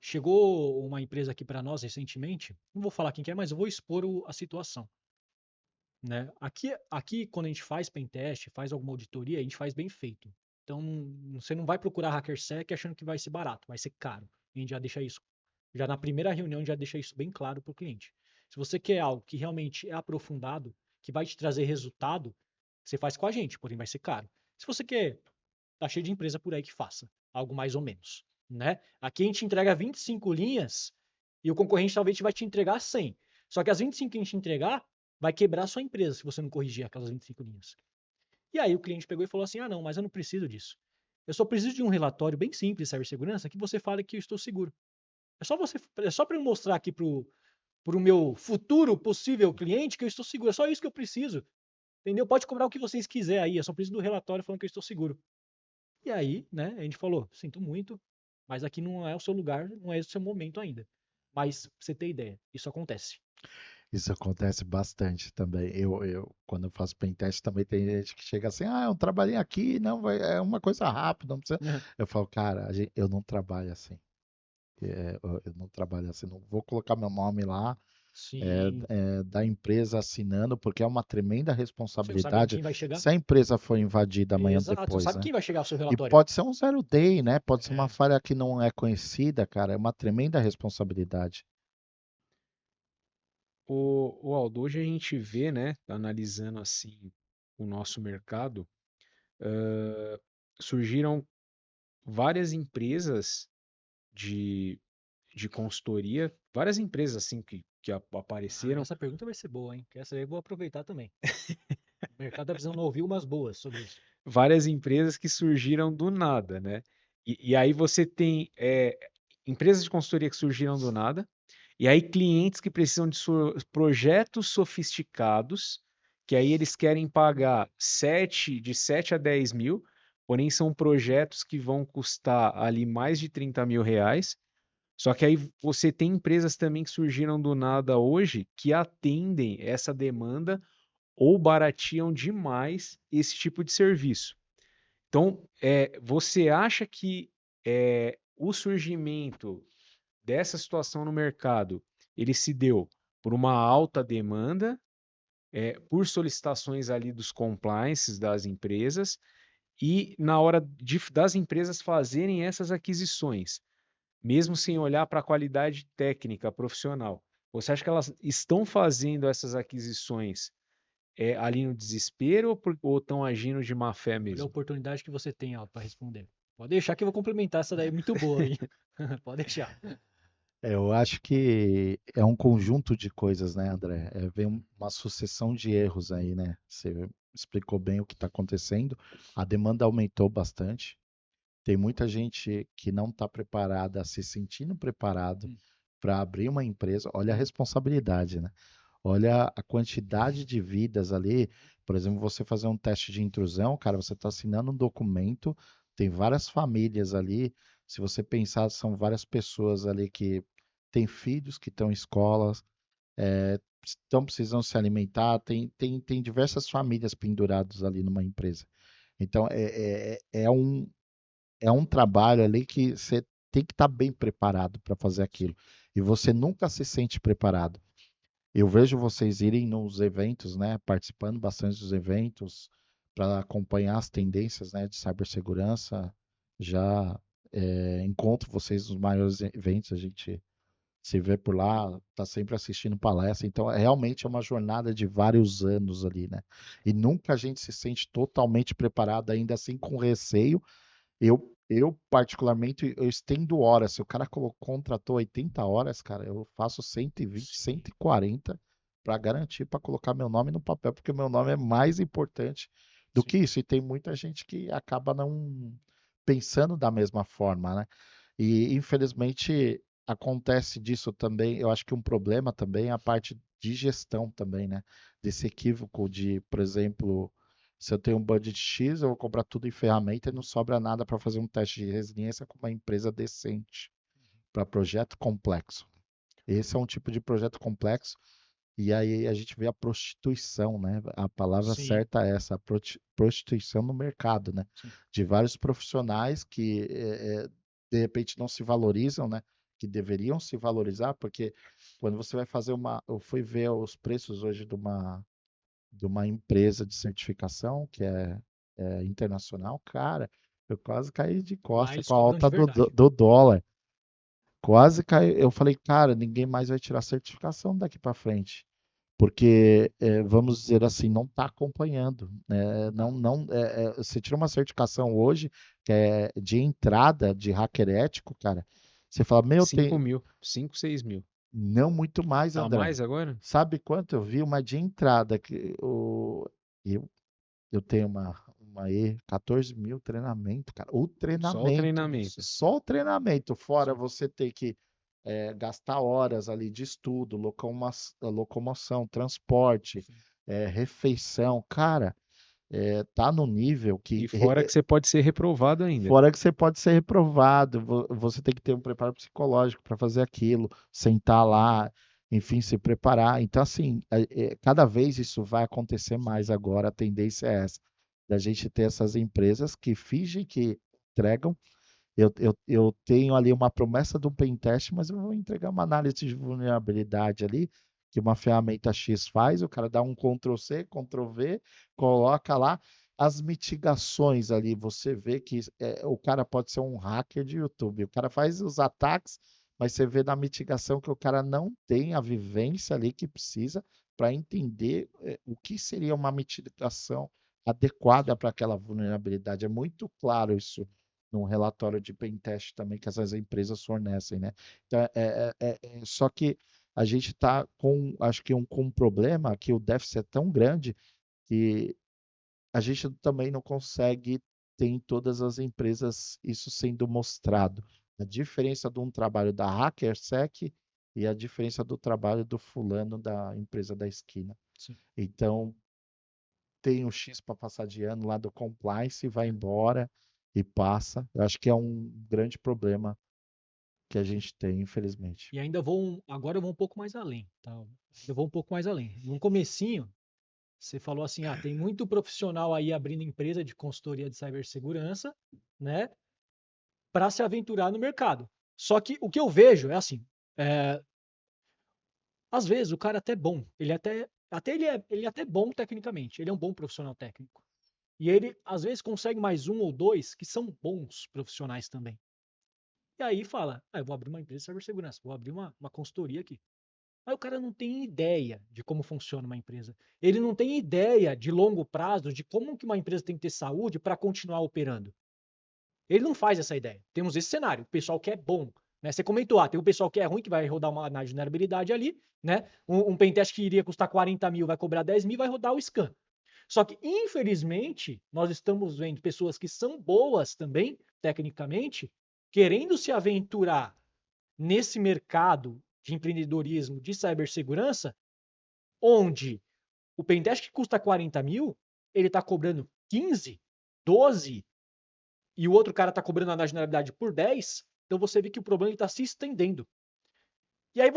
Chegou uma empresa aqui para nós recentemente, não vou falar quem que é, mas eu vou expor a situação. Né? Aqui, quando a gente faz pentest, faz alguma auditoria, a gente faz bem feito. Então, você não vai procurar HackerSec achando que vai ser barato, vai ser caro. A gente já deixa isso, já na primeira reunião, a gente já deixa isso bem claro para o cliente. Se você quer algo que realmente é aprofundado, que vai te trazer resultado, você faz com a gente, porém vai ser caro. Se você quer, tá cheio de empresa por aí que faça algo mais ou menos, né? Aqui a gente entrega 25 linhas e o concorrente talvez vai te entregar 100. Só que as 25 que a gente entregar vai quebrar a sua empresa se você não corrigir aquelas 25 linhas. E aí o cliente pegou e falou assim: ah, não, mas eu não preciso disso. Eu só preciso de um relatório bem simples de cibersegurança que você fale que eu estou seguro. É só para eu mostrar aqui para o meu futuro possível cliente que eu estou seguro. É só isso que eu preciso. Entendeu? Pode cobrar o que vocês quiserem aí. Eu só preciso do relatório falando que eu estou seguro. E aí, né, a gente falou: sinto muito, mas aqui não é o seu lugar, não é o seu momento ainda. Mas, pra você ter ideia, isso acontece. Isso acontece bastante também. Quando eu faço pentest, também tem gente que chega assim, é um trabalhinho aqui, não, é uma coisa rápida, não precisa. Eu falo, cara, eu não trabalho assim. Eu não trabalho assim, não vou colocar meu nome lá, Sim. da empresa assinando, porque é uma tremenda Você não sabe responsabilidade quem vai chegar? se a empresa for invadida amanhã Exato, não depois, sabe né? quem vai chegar ao seu E relatório. pode ser um zero day, né? Pode ser uma É, falha que não é conhecida, cara. É uma tremenda responsabilidade. O Aldo, hoje a gente vê, né, analisando assim o nosso mercado, surgiram várias empresas de, de consultoria, várias empresas assim que apareceram, essa pergunta vai ser boa, hein? Que essa aí eu vou aproveitar também. O mercado tá precisando ouvir umas boas sobre isso. várias empresas que surgiram do nada, né? E aí você tem empresas de consultoria que surgiram do nada, e aí clientes que precisam de projetos sofisticados, que aí eles querem pagar de 7 a 10 mil, porém são projetos que vão custar ali mais de 30 mil reais. Só que aí você tem empresas também que surgiram do nada hoje que atendem essa demanda ou baratiam demais esse tipo de serviço. Então, você acha que o surgimento dessa situação no mercado, ele se deu por uma alta demanda, por solicitações ali dos compliances das empresas e na hora das empresas fazerem essas aquisições, mesmo sem olhar para a qualidade técnica profissional? Você acha que elas estão fazendo essas aquisições ali no desespero ou estão agindo de má fé Olha a mesmo? oportunidade que você tem, para responder. Pode deixar que eu vou complementar essa daí, é muito boa, hein? Pode deixar. Eu acho que é um conjunto de coisas, né, André? Vem uma sucessão de erros aí, né? Você explicou bem o que está acontecendo. A demanda aumentou bastante. Tem muita gente que não está preparada, se sentindo preparado Hum. para abrir uma empresa. Olha a responsabilidade, né? Olha a quantidade de vidas ali. Por exemplo, você fazer um teste de intrusão, cara, você está assinando um documento, tem várias famílias ali. Se você pensar, são várias pessoas ali que têm filhos que estão em escolas, estão precisando se alimentar, tem diversas famílias penduradas ali numa empresa. Então, é um trabalho ali que você tem que estar bem preparado para fazer aquilo. E você nunca se sente preparado. Eu vejo vocês irem nos eventos, né, participando bastante dos eventos para acompanhar as tendências, né, de cibersegurança. Já encontro vocês nos maiores eventos, a gente se vê por lá, está sempre assistindo palestra. Então, realmente é uma jornada de vários anos ali, né? E nunca a gente se sente totalmente preparado, ainda assim com receio. Eu particularmente, eu estendo horas. Se o cara contratou 80 horas, cara, eu faço 120, Sim, 140 para garantir, para colocar meu nome no papel, porque o meu nome é mais importante do sim. que isso. E tem muita gente que acaba não pensando da mesma forma, né? E infelizmente acontece disso também. Eu acho que um problema também é a parte de gestão também, né? Desse equívoco de, por exemplo, se eu tenho um budget X, eu vou comprar tudo em ferramenta e não sobra nada para fazer um teste de resiliência com uma empresa decente para projeto complexo. Esse é um tipo de projeto complexo e aí a gente vê a prostituição, né? A palavra Sim, certa é essa, a prostituição no mercado, né? sim. De vários profissionais que de repente não se valorizam, né? Que deveriam se valorizar, porque quando você vai fazer eu fui ver os preços hoje de uma empresa de certificação que é internacional, cara, eu quase caí de Lá costa eles com a cobram de alta do, do, verdade. do dólar. Quase caí. Eu falei, cara, ninguém mais vai tirar certificação daqui para frente. Porque, vamos dizer assim, não está acompanhando. Não, não, você tira uma certificação hoje, que é de entrada de hacker ético, cara. Você fala, meu, 5 mil, 5, 6 mil. não muito mais, Tá André. mais agora? Sabe quanto eu vi? Uma de entrada. Eu, eu tenho uma 14 mil treinamento, cara. O Só o treinamento, treinamento. Nossa. só o treinamento, fora Sim. você ter que gastar horas ali de estudo, locomoção, transporte, Sim. refeição. Cara, tá no nível E que fora que você pode ser reprovado ainda. fora que você pode ser reprovado, você tem que ter um preparo psicológico para fazer aquilo, sentar lá. enfim, se preparar. Então, assim, cada vez isso vai acontecer mais agora, a tendência é essa, da gente ter essas empresas que fingem que entregam. Eu tenho ali uma promessa do pentest, mas eu vou entregar uma análise de vulnerabilidade ali, que uma ferramenta X faz, o cara dá um Ctrl+C, Ctrl+V, coloca lá as mitigações ali. Você vê que o cara pode ser um hacker de YouTube. O cara faz os ataques, mas você vê na mitigação que o cara não tem a vivência ali que precisa para entender o que seria uma mitigação adequada para aquela vulnerabilidade. É muito claro isso num relatório de pentest também que essas empresas fornecem, né? Então, só que a gente está com, acho que com um problema que o déficit é tão grande que a gente também não consegue ter em todas as empresas isso sendo mostrado. A diferença de um trabalho da HackerSec e a diferença do trabalho do fulano da empresa da esquina. Sim. Então, tem um X para passar de ano lá do compliance e vai embora e passa. Eu acho que é um grande problema que a gente tem, infelizmente. E ainda agora eu vou um pouco mais além, tá? Eu vou um pouco mais além. No comecinho, você falou assim, tem muito profissional aí abrindo empresa de consultoria de cibersegurança, né, para se aventurar no mercado. Só que o que eu vejo é assim, às vezes o cara é até bom, ele é até bom tecnicamente, ele é um bom profissional técnico. E ele às vezes consegue mais um ou dois que são bons profissionais também. E aí fala, eu vou abrir uma empresa de cibersegurança, vou abrir uma consultoria aqui. Aí o cara não tem ideia de como funciona uma empresa. Ele não tem ideia de longo prazo de como que uma empresa tem que ter saúde para continuar operando. Ele não faz essa ideia. Temos esse cenário, o pessoal que é bom. Né? Você comentou, tem o pessoal que é ruim, que vai rodar uma análise de vulnerabilidade ali, né? Um pentest que iria custar 40 mil, vai cobrar 10 mil, vai rodar o scan. Só que, infelizmente, nós estamos vendo pessoas que são boas também, tecnicamente, querendo se aventurar nesse mercado de empreendedorismo, de cibersegurança, onde o pentest que custa 40 mil, ele está cobrando 15, 12, e o outro cara está cobrando a generalidade por 10, então você vê que o problema está se estendendo. E aí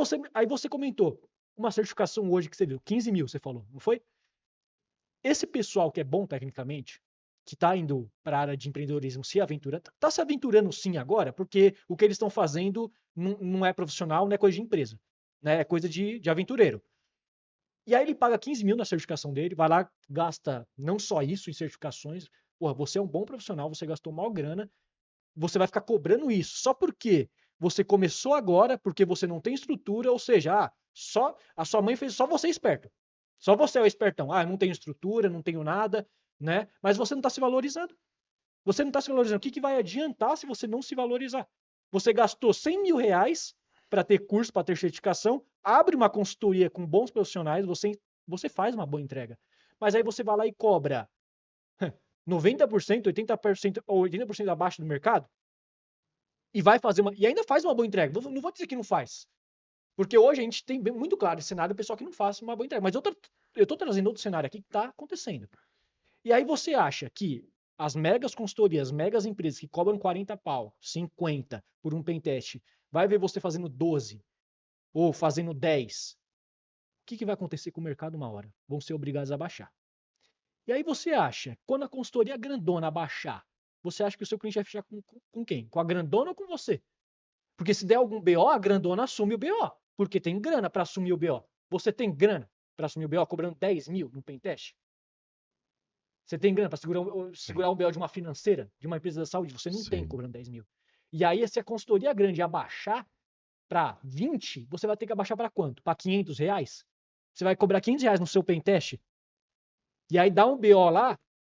você comentou, uma certificação hoje que você viu, 15 mil, você falou, não foi? Esse pessoal que é bom tecnicamente, que está indo para a área de empreendedorismo se aventura, está se aventurando sim agora, porque o que eles estão fazendo não é profissional, não é coisa de empresa, né? É coisa de aventureiro. E aí ele paga 15 mil na certificação dele, vai lá, gasta não só isso em certificações, porra, você é um bom profissional, você gastou mal grana, você vai ficar cobrando isso só porque você começou agora, porque você não tem estrutura, ou seja, só a sua mãe fez só você esperto. Só você é o espertão. Eu não tenho estrutura, não tenho nada, né? Mas você não está se valorizando. Você não está se valorizando. O que vai adiantar se você não se valorizar? Você gastou 100 mil reais para ter curso, para ter certificação, abre uma consultoria com bons profissionais, você faz uma boa entrega. Mas aí você vai lá e cobra 90%, 80% ou 80% abaixo do mercado e vai fazer e ainda faz uma boa entrega. Não vou dizer que não faz. Porque hoje a gente tem muito claro esse cenário, o pessoal que não faz uma boa entrega. Mas eu estou trazendo outro cenário aqui que está acontecendo. E aí você acha que as megas consultorias, megas empresas que cobram 40 pau, 50 por um pentest, vai ver você fazendo 12 ou fazendo 10. O que vai acontecer com o mercado uma hora? Vão ser obrigados a baixar. E aí você acha, quando a consultoria grandona baixar, você acha que o seu cliente vai fechar com quem? Com a grandona ou com você? Porque se der algum BO, a grandona assume o BO. Porque tem grana para assumir o BO. Você tem grana para assumir o BO cobrando 10 mil no pentest? Você tem grana para segurar um BO de uma financeira, de uma empresa da saúde? Você não tem cobrando 10 mil. E aí, se a consultoria grande abaixar para 20, você vai ter que abaixar para quanto? Para 500 reais? Você vai cobrar 500 reais no seu pentest? E aí dá um BO lá,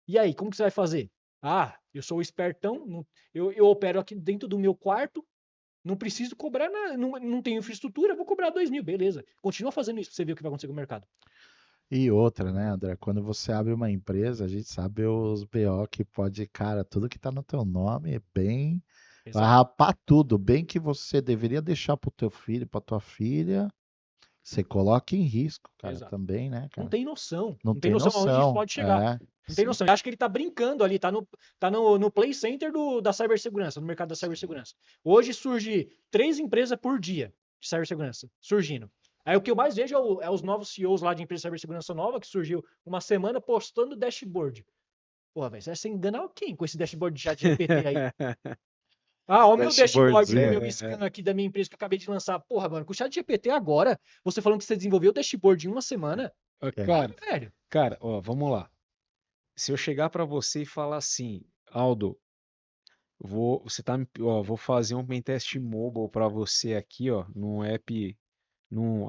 e aí, como que você vai fazer? Eu sou o espertão, eu opero aqui dentro do meu quarto, não preciso cobrar nada, não tenho infraestrutura, vou cobrar 2 mil, beleza. Continua fazendo isso pra você ver o que vai acontecer com o mercado. E outra, né, André? Quando você abre uma empresa, a gente sabe os BO que pode, cara, tudo que tá no teu nome é bem. Vai Exato. rapar tudo. Bem que você deveria deixar pro teu filho, pra tua filha. Você coloca em risco, cara, Exato. também, né, Não cara? tem noção. Não Não tem tem noção aonde isso noção. pode chegar. Não tem Sim, noção. Eu acho que ele tá brincando ali, tá no play center da cibersegurança, no mercado da cibersegurança. Hoje surge 3 empresas por dia de cibersegurança surgindo. Aí o que eu mais vejo é os novos CEOs lá de empresa de cibersegurança nova, que surgiu uma semana postando dashboard. Porra, velho, você vai enganar quem com esse dashboard de chat GPT aí? Ah, ó o meu dashboard, o Dashboardzinho. meu scan aqui da minha empresa que eu acabei de lançar. Porra, mano, com o chat GPT agora, você falando que você desenvolveu o dashboard em uma semana, É. Cara, velho. ó, vamos lá. Se eu chegar pra você e falar assim, Aldo, vou fazer um pentest mobile pra você aqui, ó, num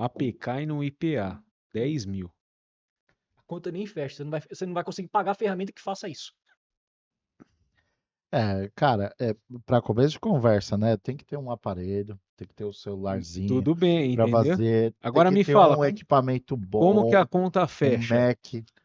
APK e num IPA, 10 mil. A conta nem fecha, você não vai conseguir pagar a ferramenta que faça isso. Cara, para começo de conversa, né? Tem que ter um aparelho, tem que ter o celularzinho Tudo bem, para entendeu? fazer, tem Agora que me ter fala, um equipamento como que bom, a conta um fecha? Mac,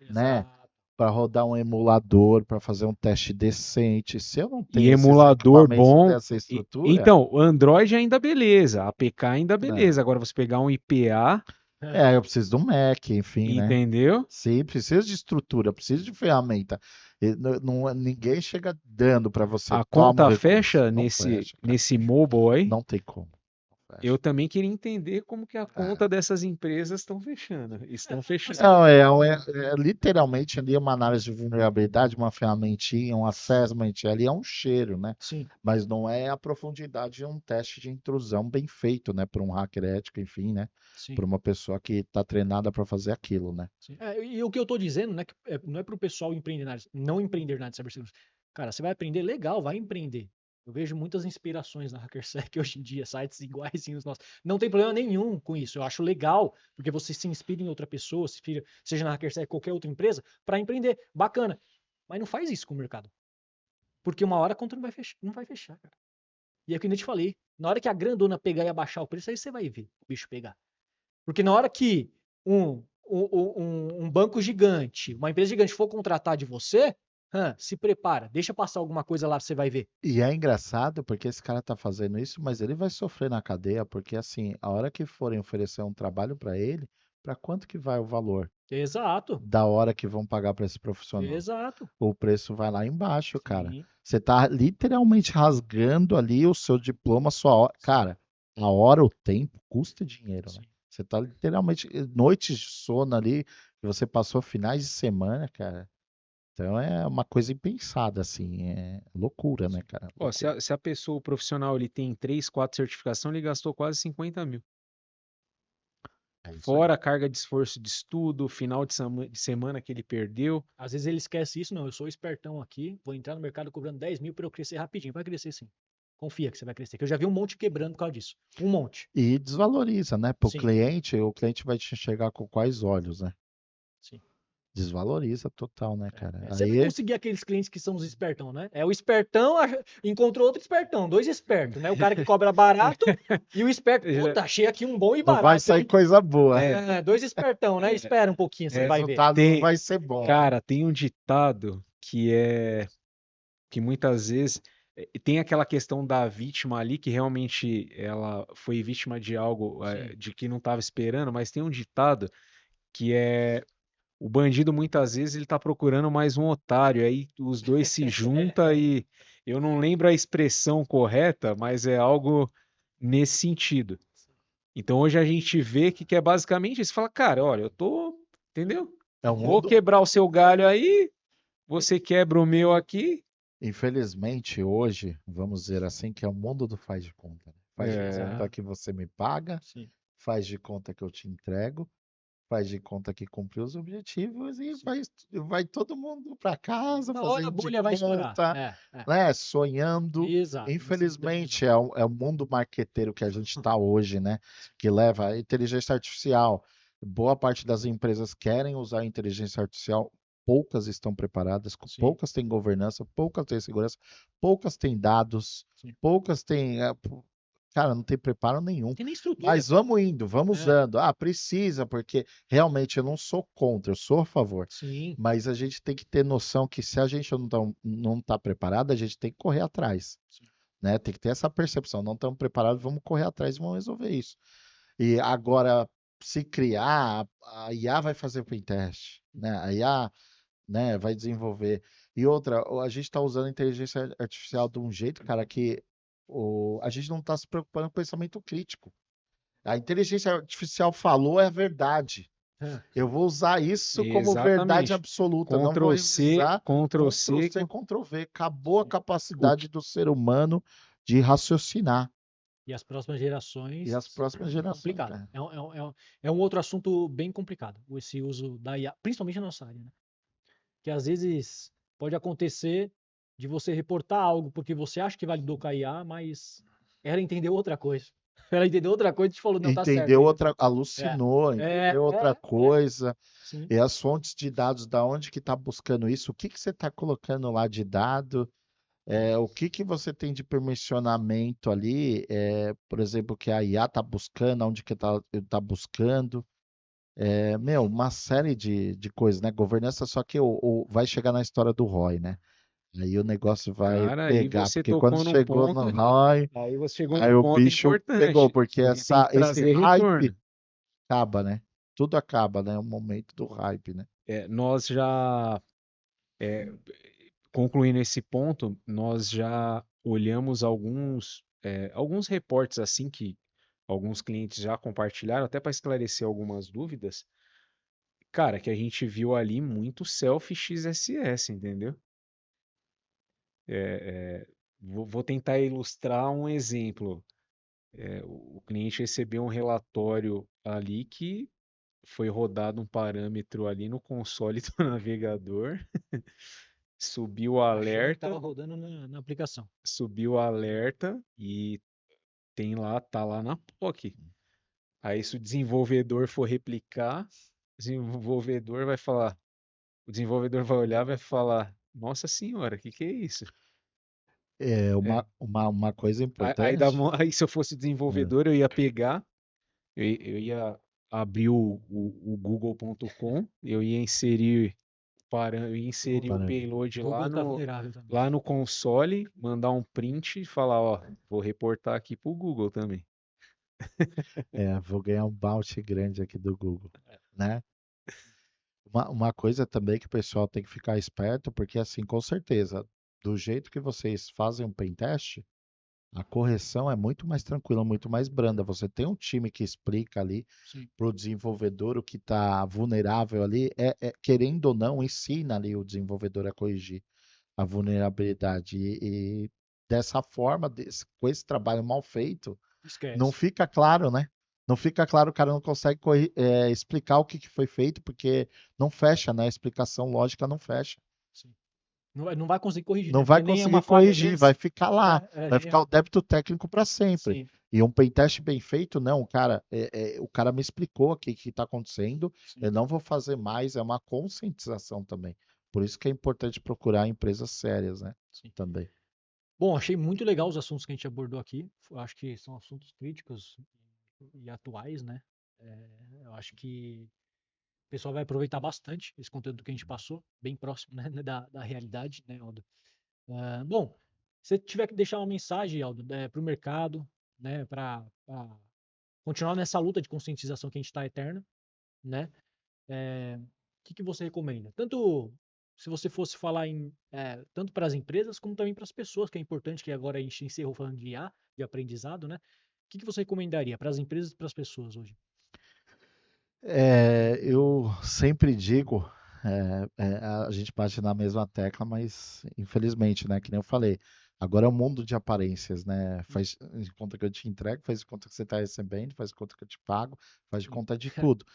né? Exato. Para rodar um emulador, para fazer um teste decente. Se eu não E tenho esses emulador equipamentos bom. dessa estrutura, Então, o Android ainda beleza, APK ainda né? beleza. Agora você pegar um IPA, Eu preciso de um Mac, enfim, né? entendeu? Sim, preciso de estrutura, preciso de ferramenta. E ninguém chega dando para você, A toma o conta recurso. fecha Não nesse, fecha, cara. nesse mobile aí. Não tem como. Não Eu fecha. também queria entender como que a É. conta dessas empresas estão fechando. Estão fechando. Não, é literalmente ali uma análise de vulnerabilidade, uma ferramentinha, um assessment, ali é um cheiro, né? Sim, Mas não é a profundidade de um teste de intrusão bem feito, né? Por um hacker ético, enfim, né? sim. Por uma pessoa que está treinada para fazer aquilo, né? Sim. E o que eu tô dizendo, né, não é pro pessoal empreender na área, não empreender na área de cibersegurança. Cara, você vai aprender legal, vai empreender. Eu vejo muitas inspirações na HackerSec hoje em dia, sites iguaizinhos os nossos. Não tem problema nenhum com isso. Eu acho legal, porque você se inspira em outra pessoa, seja na HackerSec ou qualquer outra empresa, para empreender. Bacana. Mas não faz isso com o mercado. Porque uma hora a conta não vai fechar, cara. E é o que eu te falei. Na hora que a grandona pegar e abaixar o preço, aí você vai ver o bicho pegar. Porque na hora que um banco gigante, uma empresa gigante for contratar de você, se prepara, deixa passar alguma coisa lá, você vai ver. E é engraçado porque esse cara tá fazendo isso, mas ele vai sofrer na cadeia, porque assim, a hora que forem oferecer um trabalho para ele, para quanto que vai o valor Exato, da hora que vão pagar para esse profissional? exato. O preço vai lá embaixo, cara. Sim, Você tá literalmente rasgando ali o seu diploma, a sua hora. Cara, a hora, o tempo, custa dinheiro, né? sim. Você tá literalmente noites de sono ali, que você passou finais de semana, cara. Então é uma coisa impensada, assim, é loucura, né, cara? Ó, se a pessoa, o profissional, ele tem 3, 4 certificação, ele gastou quase 50 mil. É isso aí. Fora a carga de esforço de estudo, final de semana que ele perdeu. Às vezes ele esquece isso, não, eu sou espertão aqui, vou entrar no mercado cobrando 10 mil para eu crescer rapidinho. Vai crescer sim. Confia que você vai crescer, que eu já vi um monte quebrando por causa disso. Um monte. E desvaloriza, né? Para Sim, o cliente vai te enxergar com quais olhos, né? sim. Desvaloriza total, né, cara? Você vai Aí, conseguir aqueles clientes que são os espertão, né? É o espertão, encontrou outro espertão, dois espertos, né? O cara que cobra barato e o esperto. Puta, achei aqui um bom e não vai barato, sair hein? coisa boa. Dois espertão, né? Espera um pouquinho, O você É, vai ver. resultado não tem, vai ser bom. cara, tem um ditado que muitas vezes tem aquela questão da vítima ali que realmente ela foi vítima de algo Sim. de que não estava esperando, mas tem um ditado que é o bandido muitas vezes ele tá procurando mais um otário, aí os dois se juntam e eu não lembro a expressão correta, mas é algo nesse sentido. Então hoje a gente vê que é basicamente isso, fala, cara, olha, eu tô, entendeu? É um Vou mundo. quebrar o seu galho aí, você quebra o meu aqui. Infelizmente, hoje, vamos dizer assim, que é o mundo do faz de conta, né? Faz de É, conta Exato. que você me paga, Sim, faz de conta que eu te entrego, faz de conta que cumpriu os objetivos e sim. vai todo mundo para casa Uma hora a fazendo de bolha vai estourar. conta, né? Sonhando. Exato. Você não tem Infelizmente, noção. é o mundo marqueteiro que a gente está hoje, né? Que leva a inteligência artificial. Boa parte das empresas querem usar a inteligência artificial, poucas estão preparadas, Sim, poucas têm governança, poucas têm segurança, poucas têm dados, sim. poucas têm. Cara, não tem preparo nenhum. Não tem nem estrutura. Mas vamos indo, vamos É, usando. Ah, precisa, porque realmente eu não sou contra, eu sou a favor. sim. Mas a gente tem que ter noção que se a gente não tá preparado, a gente tem que correr atrás, Sim. né? Tem que ter essa percepção. Não estamos preparados, vamos correr atrás e vamos resolver isso. E agora, se criar, a IA vai fazer o pentest, né? A IA, né, vai desenvolver. E outra, a gente está usando a inteligência artificial de um jeito, cara, que a gente não está se preocupando com o pensamento crítico. A inteligência artificial falou é a verdade. É. Eu vou usar isso como verdade Exatamente. absoluta. Não vou Ctrl C, revisar. Ctrl Ctrl C. C, Ctrl V. Acabou a O capacidade do ser humano de raciocinar. E as próximas E gerações, as próximas gerações, complicado. cara. É um outro assunto bem complicado, esse uso da IA, principalmente na nossa área, né? Que às vezes pode acontecer de você reportar algo porque você acha que validou com a IA, mas ela entendeu outra coisa. Ela entendeu outra coisa e te falou, não, tá certo, Entendeu é isso. outra, É, alucinou, é, entendeu outra é, coisa. sim. E as fontes de dados, da onde que está buscando isso? O que que você está colocando lá de dado? O que que você tem de permissionamento ali? Por exemplo, que a IA está buscando, onde que tá buscando? Uma série de coisas, né? Governança, só que vai chegar na história do ROI, né? Aí o negócio vai Cara, aí pegar, você porque quando tocou num chegou no ponto. ROI, Aí você chegou aí num o ponto bicho pegou, importante, porque porque tem que esse trazer hype retorno. acaba, né? Tudo acaba, né? O momento do hype, né? Nós já, concluindo esse ponto, nós já olhamos alguns reportes assim que alguns clientes já compartilharam, até para esclarecer algumas dúvidas. Cara, que a gente viu ali muito selfie XSS, entendeu? Vou tentar ilustrar um exemplo. O cliente recebeu um relatório ali que foi rodado um parâmetro ali no console do navegador, subiu o Achando que alerta, estava rodando na aplicação. subiu o alerta e tá lá na POC. Aí se o desenvolvedor for replicar, o desenvolvedor vai olhar e vai falar, Nossa Senhora, o que é isso? É É, uma coisa aí, importante. aí se eu fosse É, desenvolvedor, eu ia pegar, eu ia abrir o google.com, eu ia inserir o para- payload Google está vulnerável também. lá no console, mandar um print e falar, ó, vou reportar aqui pro Google também. vou ganhar um bounty grande aqui do Google, né? Uma coisa também que o pessoal tem que ficar esperto, porque assim, com certeza, do jeito que vocês fazem um pen test, a correção é muito mais tranquila, muito mais branda. Você tem um time que explica ali Sim. para o desenvolvedor o que está vulnerável ali, querendo ou não, ensina ali o desenvolvedor a corrigir a vulnerabilidade. E dessa forma, com esse trabalho mal feito, não Esquece. fica claro, né? Não fica claro, o cara não consegue explicar o que que foi feito, porque não fecha, né? A explicação lógica não fecha. Sim. Não vai conseguir corrigir, Não né? vai Porque nem é uma conseguir falha corrigir, vai deles. ficar lá, vai Nem é... ficar o débito técnico para sempre. Sim, E um pentest bem feito, não, cara, o cara me explicou aqui o que está acontecendo, sim, eu não vou fazer mais, é uma conscientização também. Por isso que é importante procurar empresas sérias, né? sim. Também. Bom, achei muito legal os assuntos que a gente abordou aqui. Acho que são assuntos críticos e atuais, né? Eu acho que o pessoal vai aproveitar bastante esse conteúdo que a gente passou, bem próximo, né, da realidade, né, Aldo? Bom, se tiver que deixar uma mensagem, Aldo, para o mercado, né, para continuar nessa luta de conscientização que a gente está eterna, né? Que você recomenda? Tanto se você fosse falar tanto para as empresas como também para as pessoas, que é importante, que agora a gente encerrou falando de IA, de aprendizado, né? O que você recomendaria para as empresas e para as pessoas hoje? Eu sempre digo, a gente bate na mesma tecla, mas infelizmente, né, que nem eu falei, agora é um mundo de aparências, né? Hum, Faz de conta que eu te entrego, faz de conta que você está recebendo, faz de conta que eu te pago, faz de Sim, conta de tudo.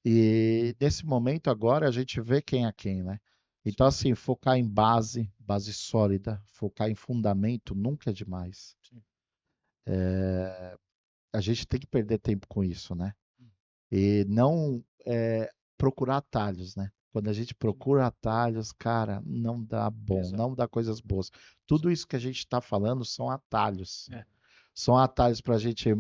E nesse momento agora a gente vê quem é quem, né? Então, sim, assim, focar em base sólida, focar em fundamento nunca é demais. sim. A gente tem que perder tempo com isso, né? Hum, E não procurar atalhos, né? Quando a gente sim. procura atalhos, cara, não dá bom, Exato. não dá coisas boas. Sim. Tudo isso que a gente está falando são atalhos. É, São atalhos para a gente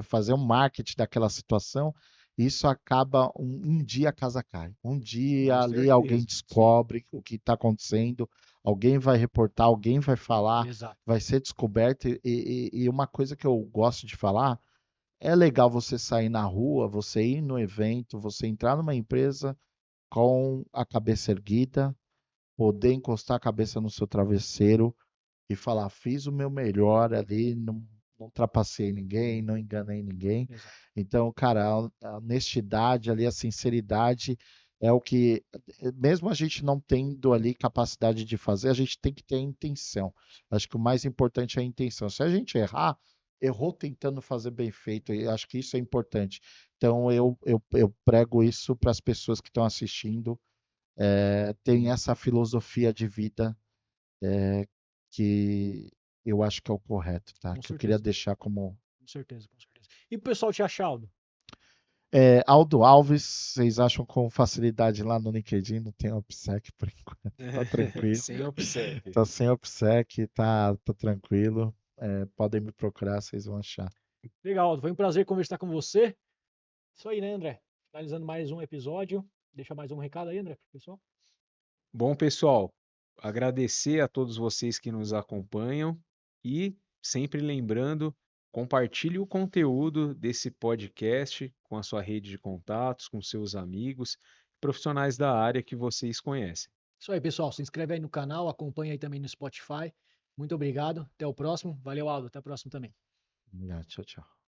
fazer um marketing daquela situação. E isso acaba um dia a casa cai. Um dia Com ali alguém certeza. Sim. descobre o que está acontecendo, alguém vai reportar, alguém vai falar, exato. vai ser descoberto. E uma coisa que eu gosto de falar é legal você sair na rua, você ir no evento, você entrar numa empresa com a cabeça erguida, poder encostar a cabeça no seu travesseiro e falar: fiz o meu melhor ali, não não trapaceei ninguém, não enganei ninguém. Exato. Então, cara, a honestidade ali, a sinceridade é o que, mesmo a gente não tendo ali capacidade de fazer, a gente tem que ter a intenção. Acho que o mais importante é a intenção. Se a gente errar, errou tentando fazer bem feito, e acho que isso é importante. Então, eu prego isso para as pessoas que estão assistindo, tem essa filosofia de vida que eu acho que é o correto, tá? Com Que eu queria certeza, deixar como. com certeza, com certeza. E o pessoal te acha, Aldo? Aldo Alves, vocês acham com facilidade lá no LinkedIn, não tem OPSEC por enquanto, tá tranquilo. Sem obséquio. Tá sem OPSEC, tá tranquilo. Podem me procurar, vocês vão achar. Legal, Aldo. Foi um prazer conversar com você. Isso aí, né, André? Finalizando mais um episódio. Deixa mais um recado aí, André, pro pessoal. Bom, pessoal, agradecer a todos vocês que nos acompanham e sempre lembrando, compartilhe o conteúdo desse podcast com a sua rede de contatos, com seus amigos, profissionais da área que vocês conhecem. Isso aí, pessoal. Se inscreve aí no canal, acompanha aí também no Spotify. Muito obrigado. Até o próximo. Valeu, Aldo. Até o próximo também. Obrigado, tchau, tchau.